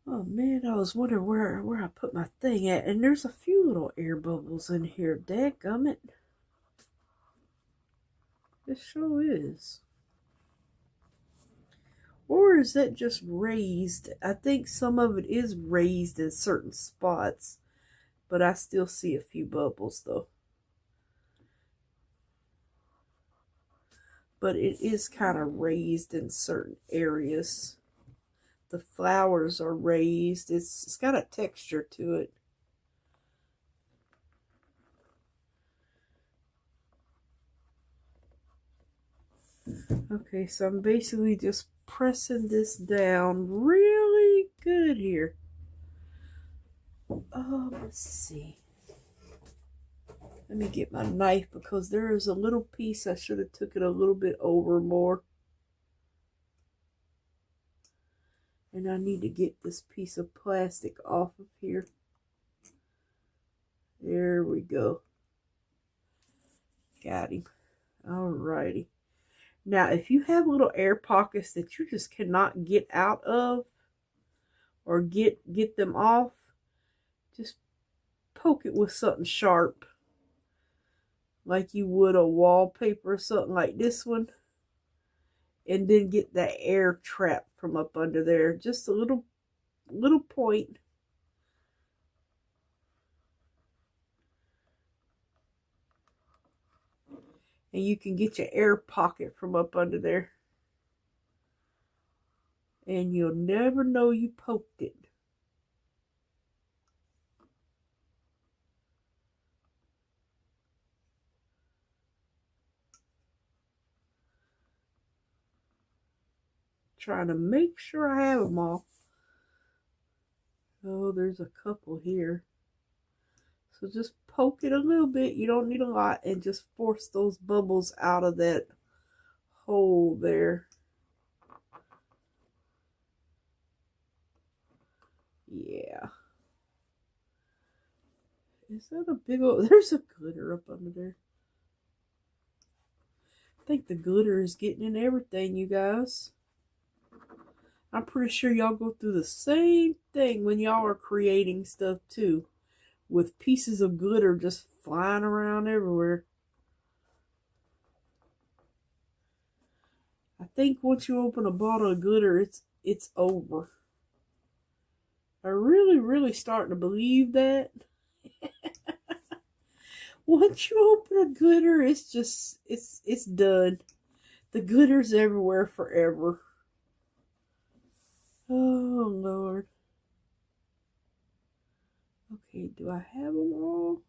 Oh man, I was wondering where I put my thing at. And there's a few little air bubbles in here. Dadgummit. It sure is. Or is that just raised? I think some of it is raised in certain spots. But I still see a few bubbles though. But it is kind of raised in certain areas. The flowers are raised. It's got a texture to it. Okay, so I'm basically just pressing this down really good here. Oh, let's see. Let me get my knife, because there is a little piece I should have took it a little bit over more. And I need to get this piece of plastic off of here. There we go. Got him. Alrighty. Now, if you have little air pockets that you just cannot get out of or get them off, just poke it with something sharp, like you would a wallpaper or something like this one, and then get that air trap from up under there. Just a little point. And you can get your air pocket from up under there. And you'll never know you poked it. Trying to make sure I have them all. Oh, there's a couple here. So just poke it a little bit. You don't need a lot. And just force those bubbles out of that hole there. Yeah. Is that a big old... There's a glitter up under there. I think the glitter is getting in everything, you guys. I'm pretty sure y'all go through the same thing when y'all are creating stuff too. With pieces of glitter just flying around everywhere. I think once you open a bottle of glitter, it's over. I'm really starting to believe that. Once you open a glitter, it's just, it's done. The glitter's everywhere forever. Oh, Lord. Okay, do I have them all?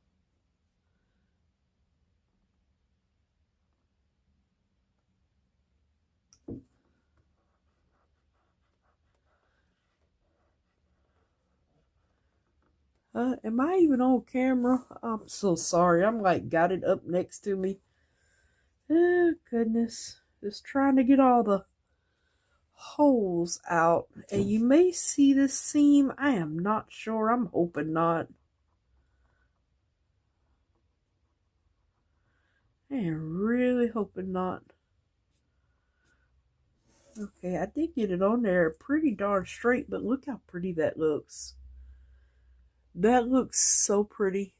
Am I even on camera? I'm so sorry. I'm like got it up next to me. Oh, goodness. Just trying to get all the holes out. And you may see this seam. I am not sure. I'm hoping not. I am really hoping not. Okay, I did get it on there pretty darn straight, but look how pretty that looks. That looks so pretty.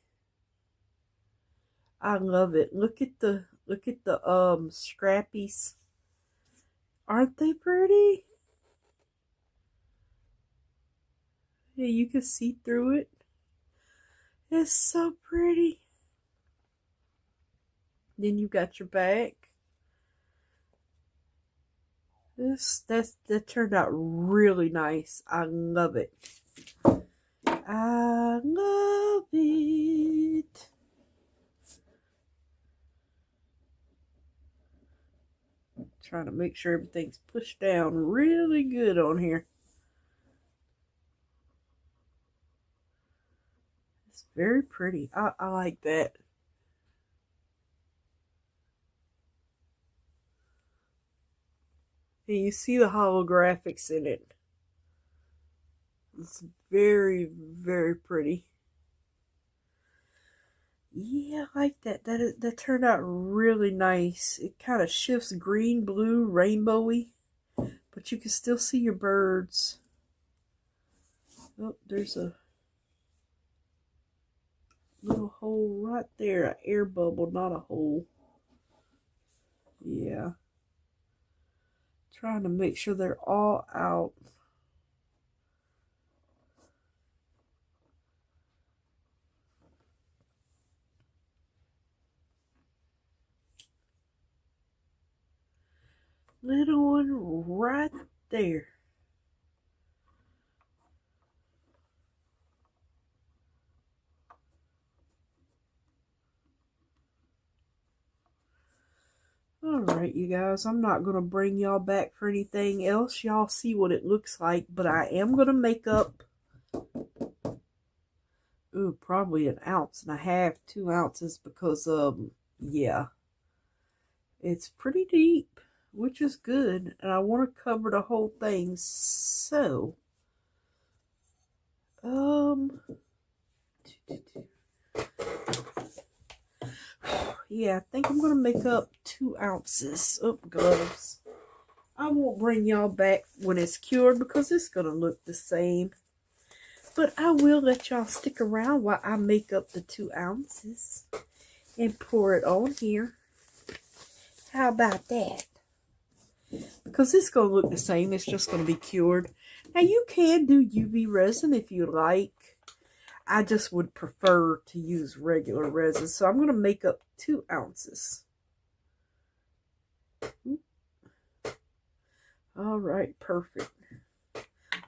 I love it. Look at the scrappies. Aren't they pretty? Yeah, you can see through it. It's so pretty. Then you got your back. That turned out really nice. I love it. I love it. Trying to make sure everything's pushed down really good on here. It's very pretty. I like that. And you see the holographics in it. It's very, very pretty. Yeah, I like that. That turned out really nice. It kind of shifts green, blue, rainbowy. But you can still see your birds. Oh, there's a little hole right there. An air bubble, not a hole. Yeah. Trying to make sure they're all out. Little one right there. Alright, you guys, I'm not going to bring y'all back for anything else. Y'all see what it looks like, but I am going to make up, probably 1.5 ounces, 2 ounces, because, yeah, it's pretty deep, which is good, and I want to cover the whole thing, so, yeah, I think I'm going to make up 2 ounces of gloves. I won't bring y'all back when it's cured because it's going to look the same. But I will let y'all stick around while I make up the 2 ounces and pour it on here. How about that? Because it's going to look the same. It's just going to be cured. Now, you can do UV resin if you like. I just would prefer to use regular resin. So I'm going to make up 2 ounces. All right, perfect.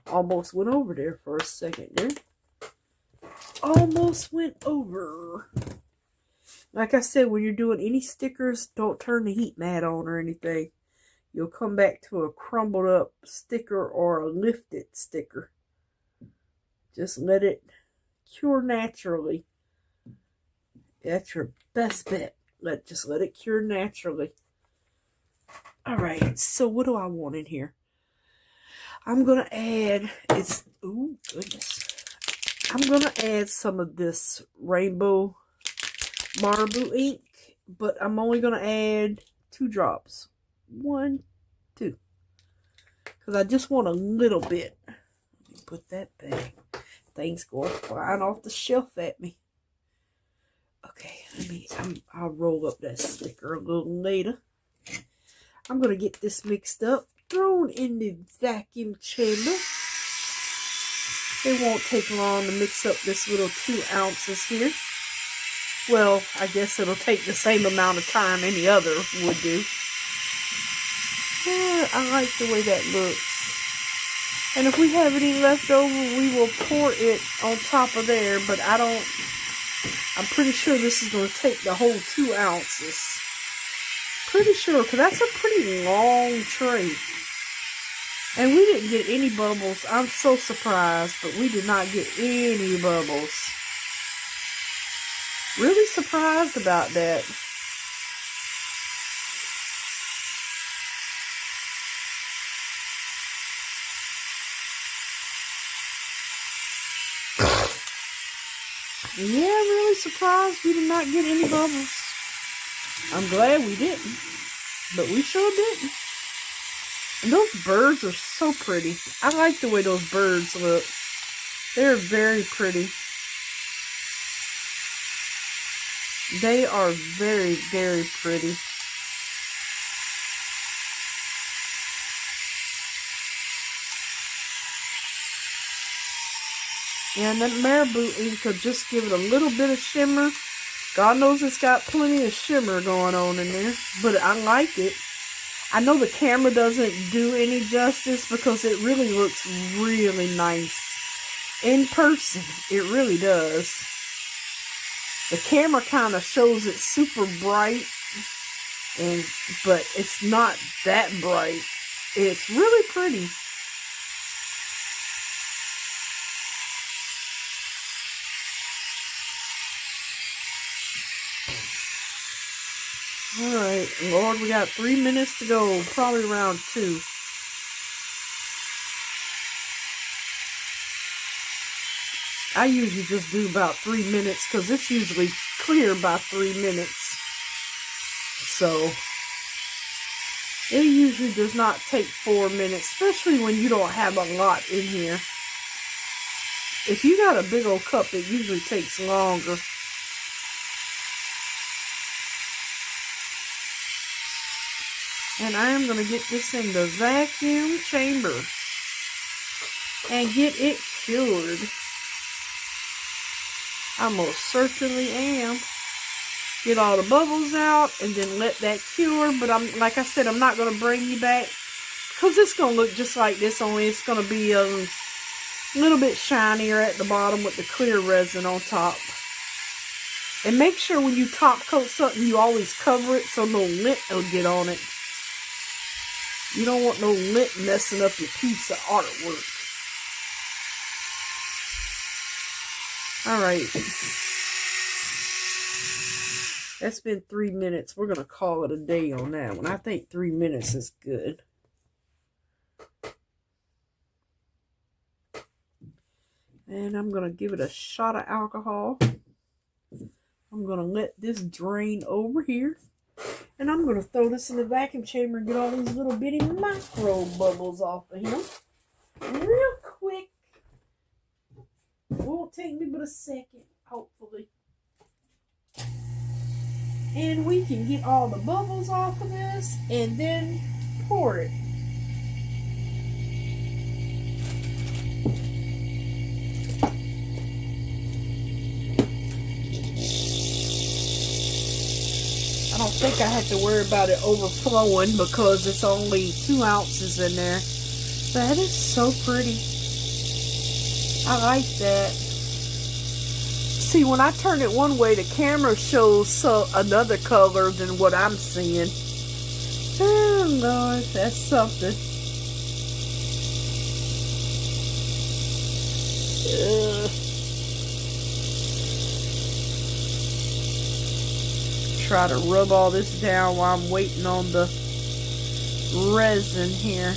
Almost went over there for a second there. Almost went over. Like I said, when you're doing any stickers, don't turn the heat mat on or anything. You'll come back to a crumbled up sticker or a lifted sticker. Just let it cure naturally. That's your best bet. Just let it cure naturally. Alright, so what do I want in here? I'm going to add, oh goodness. I'm going to add some of this rainbow marble ink, but I'm only going to add 2 drops. 1, 2. Because I just want a little bit. Let me put that back. Things going flying off the shelf at me. Okay, I'll roll up that sticker a little later. I'm going to get this mixed up, thrown in the vacuum chamber. It won't take long to mix up this little 2 ounces here. Well, I guess it'll take the same amount of time any other would do. Yeah, I like the way that looks. And if we have any left over, we will pour it on top of there. But I'm pretty sure this is going to take the whole 2 ounces. Pretty sure, because that's a pretty long tray. And we didn't get any bubbles. I'm so surprised, but we did not get any bubbles. Really surprised about that. Yeah, really surprised we did not get any bubbles. I'm glad we didn't, but we sure didn't. And those birds are so pretty. I like the way those birds look. They're very pretty. They are very, very pretty. And that marabou ink will just give it a little bit of shimmer. God knows it's got plenty of shimmer going on in there, but I like it. I know the camera doesn't do any justice because it really looks really nice. In person, it really does. The camera kind of shows it super bright, but it's not that bright. It's really pretty. Alright, Lord, we got 3 minutes to go, probably around 2. I usually just do about 3 minutes because it's usually clear by 3 minutes. So, it usually does not take 4 minutes, especially when you don't have a lot in here. If you got a big old cup, it usually takes longer. And I am going to get this in the vacuum chamber and get it cured. I most certainly am. Get all the bubbles out and then let that cure. But like I said, I'm not going to bring you back because it's going to look just like this, only it's going to be a little bit shinier at the bottom with the clear resin on top. And make sure when you top coat something, you always cover it so no lint will get on it. You don't want no lint messing up your piece of artwork. Alright. That's been 3 minutes. We're going to call it a day on that one. I think 3 minutes is good. And I'm going to give it a shot of alcohol. I'm I'm going to let this drain over here. And I'm going to throw this in the vacuum chamber and get all these little bitty micro bubbles off of him. Real quick. Won't take me but a second, hopefully. And we can get all the bubbles off of this and then pour it. I don't think I have to worry about it overflowing because it's only 2 ounces in there. That is so pretty. I like that. See, when I turn it one way, the camera shows another color than what I'm seeing. Oh, Lord, that's something. Try to rub all this down while I'm waiting on the resin here.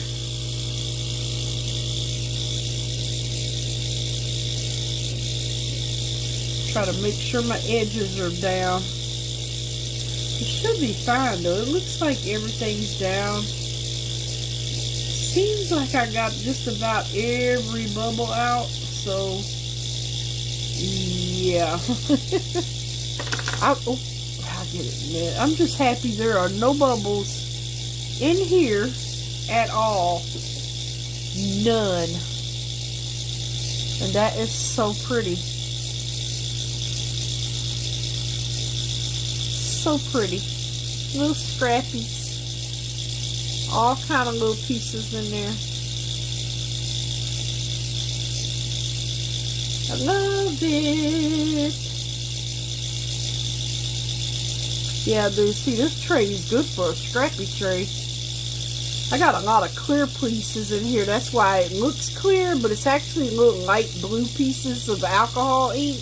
Try to make sure my edges are down. It should be fine though. It looks like everything's down. Seems like I got just about every bubble out. So, yeah. I'll get it, man. I'm just happy there are no bubbles in here at all. None. And that is so pretty. So pretty. Little scrappies. All kind of little pieces in there. I love it. Yeah, dude, see, this tray is good for a scrappy tray. I got a lot of clear pieces in here. That's why it looks clear, but it's actually little light blue pieces of alcohol ink.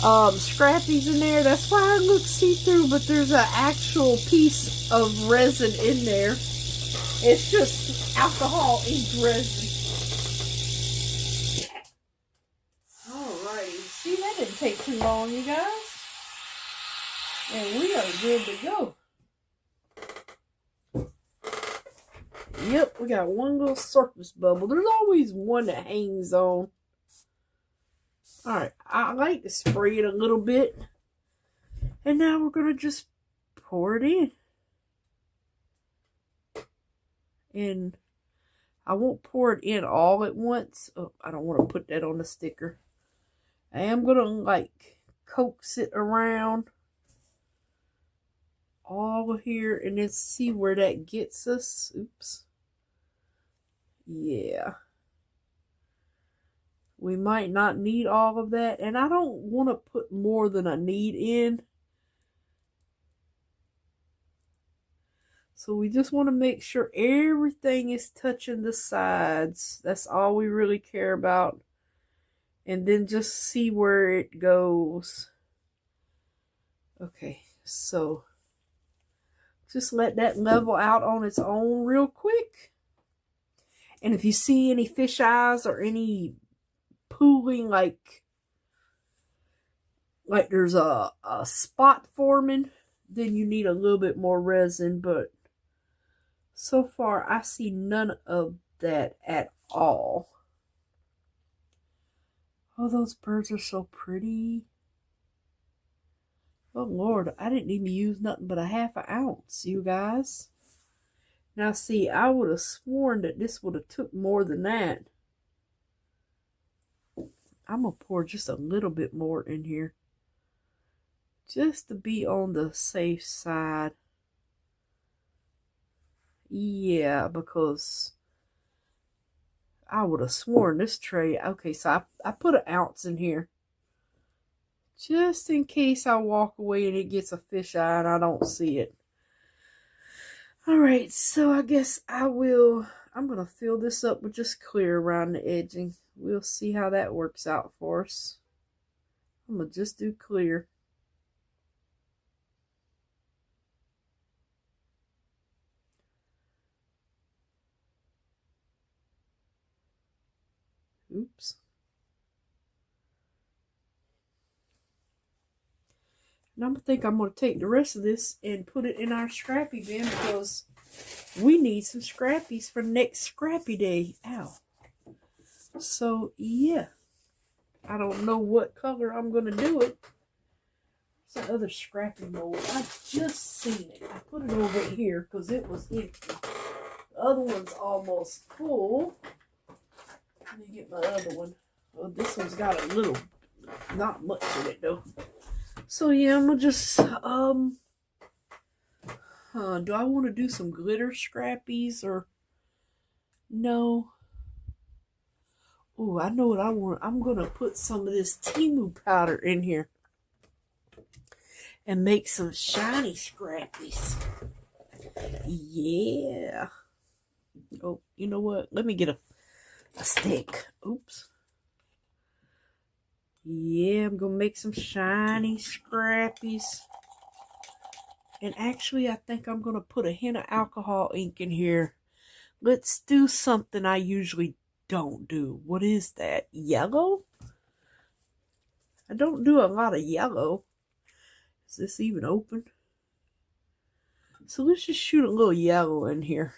Scrappies in there. That's why it looks see-through, but there's an actual piece of resin in there. It's just alcohol ink resin. Alrighty. See, that didn't take too long, you guys. And we are good to go. Yep, we got one little surface bubble. There's always one that hangs on. Alright, I like to spray it a little bit. And now we're going to just pour it in. And I won't pour it in all at once. Oh, I don't want to put that on the sticker. I am going to like coax it around all here and then see where that gets us. Oops. Yeah. We might not need all of that. And I don't want to put more than I need in. So we just want to make sure everything is touching the sides. That's all we really care about. And then just see where it goes. Okay, so just let that level out on its own real quick. And if you see any fish eyes or any pooling, like there's a spot forming, then you need a little bit more resin. But so far, I see none of that at all. Oh, those birds are so pretty. Oh, Lord, I didn't even use nothing but a ½ ounce, you guys. Now, see, I would have sworn that this would have took more than that. I'm going to pour just a little bit more in here. Just to be on the safe side. Yeah, because I would have sworn this tray. Okay, so I put 1 ounce in here. Just in case I walk away and it gets a fish eye and I don't see it. Alright, so I guess I'm going to fill this up with just clear around the edging. We'll see how that works out for us. I'm going to just do clear. Oops. And I'm gonna take the rest of this and put it in our scrappy bin because we need some scrappies for next scrappy day. Ow. So yeah, I don't know what color I'm gonna do it. It's the other scrappy mold. I just seen it. I put it over here because it was empty. The other one's almost full. Let me get my other one. Oh, this one's got a little, not much in it though. So yeah, I'm gonna just do I want to do some glitter scrappies or no? Oh, I know what I want. I'm gonna put some of this Timu powder in here and make some shiny scrappies. Yeah. Oh, you know what? Let me get a stick. Oops. Yeah, I'm gonna make some shiny scrappies. And actually, I think I'm gonna put a hint of alcohol ink in here. Let's do something I usually don't do. What is that? Yellow? I don't do a lot of yellow. Is this even open? So let's just shoot a little yellow in here.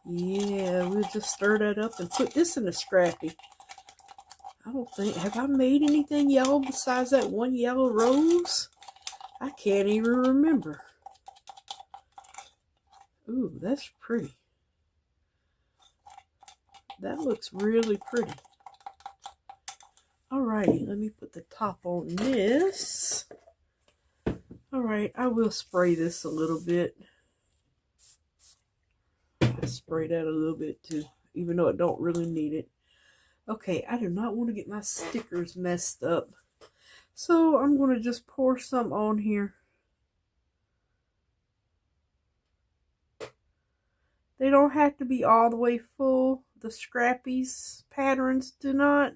Yeah, we'll just stir that up and put this in the scrappy. I don't think, have I made anything yellow besides that one yellow rose? I can't even remember. Ooh, that's pretty. That looks really pretty. Alrighty, let me put the top on this. Alright, I will spray this a little bit. I spray that a little bit too, even though I don't really need it. Okay, I do not want to get my stickers messed up. So I'm going to just pour some on here. They don't have to be all the way full. The Scrappies patterns do not.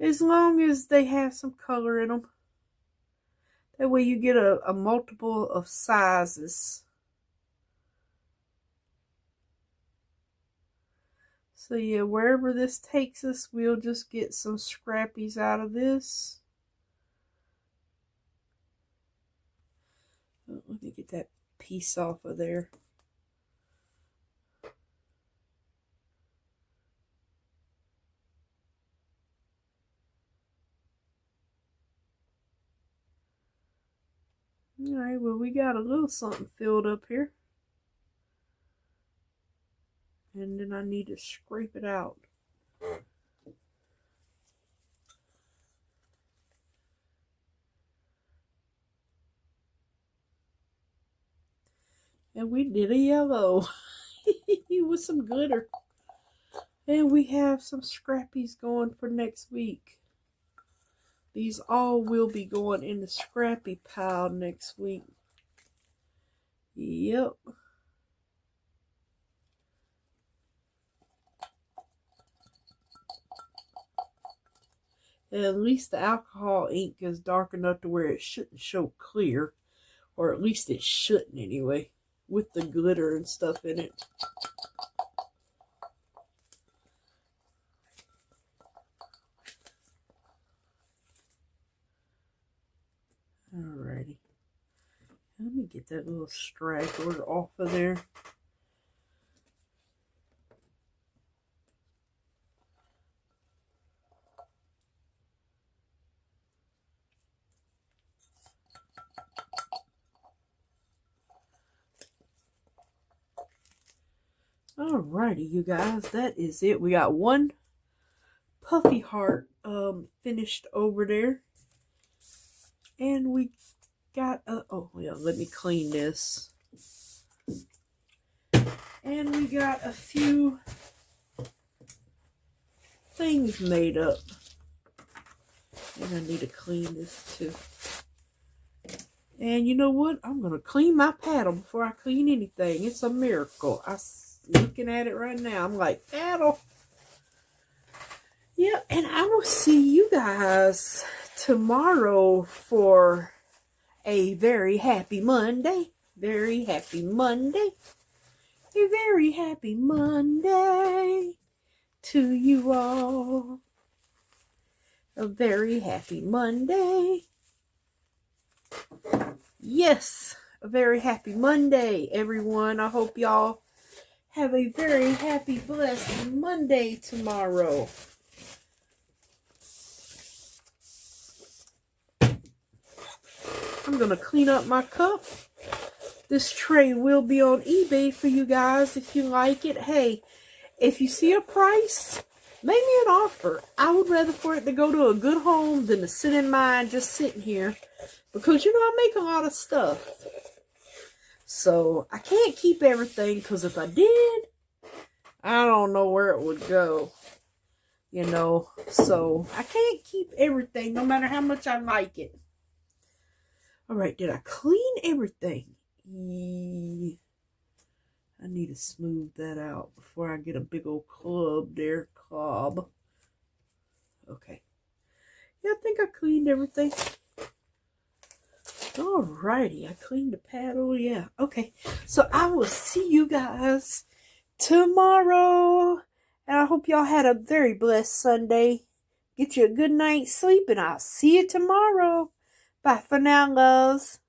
As long as they have some color in them. That way you get a multiple of sizes. So yeah, wherever this takes us, we'll just get some Scrappies out of this. Oh, let me get that piece off of there. Alright, well we got a little something filled up here. And then I need to scrape it out. And we did a yellow with some glitter. And we have some Scrappies going for next week. These all will be going in the Scrappy pile next week. Yep. And at least the alcohol ink is dark enough to where it shouldn't show clear. Or at least it shouldn't anyway. With the glitter and stuff in it. Alrighty. Let me get that little straggler off of there. Alrighty, you guys, that is it. We got one puffy heart finished over there. And we got a, oh yeah, let me clean this. And we got a few things made up. And I need to clean this too. And you know what? I'm going to clean my paddle before I clean anything. It's a miracle. I'm looking at it right now. I'm like, paddle. Yeah, and I will see you guys tomorrow for a very happy Monday. Very happy Monday. A very happy Monday to you all. A very happy Monday. Yes, a very happy Monday, everyone. I hope y'all have a very happy, blessed Monday tomorrow. I'm going to clean up my cup. This tray will be on eBay for you guys if you like it. Hey, if you see a price, make me an offer. I would rather for it to go to a good home than to sit in mine just sitting here. Because, you know, I make a lot of stuff. So, I can't keep everything because if I did, I don't know where it would go. You know, so I can't keep everything no matter how much I like it. Alright, did I clean everything? I need to smooth that out before I get a big old club there. Club. Okay. Yeah, I think I cleaned everything. Alrighty, I cleaned the paddle. Yeah, okay. So I will see you guys tomorrow. And I hope y'all had a very blessed Sunday. Get you a good night's sleep, and I'll see you tomorrow. Bye for now, loves.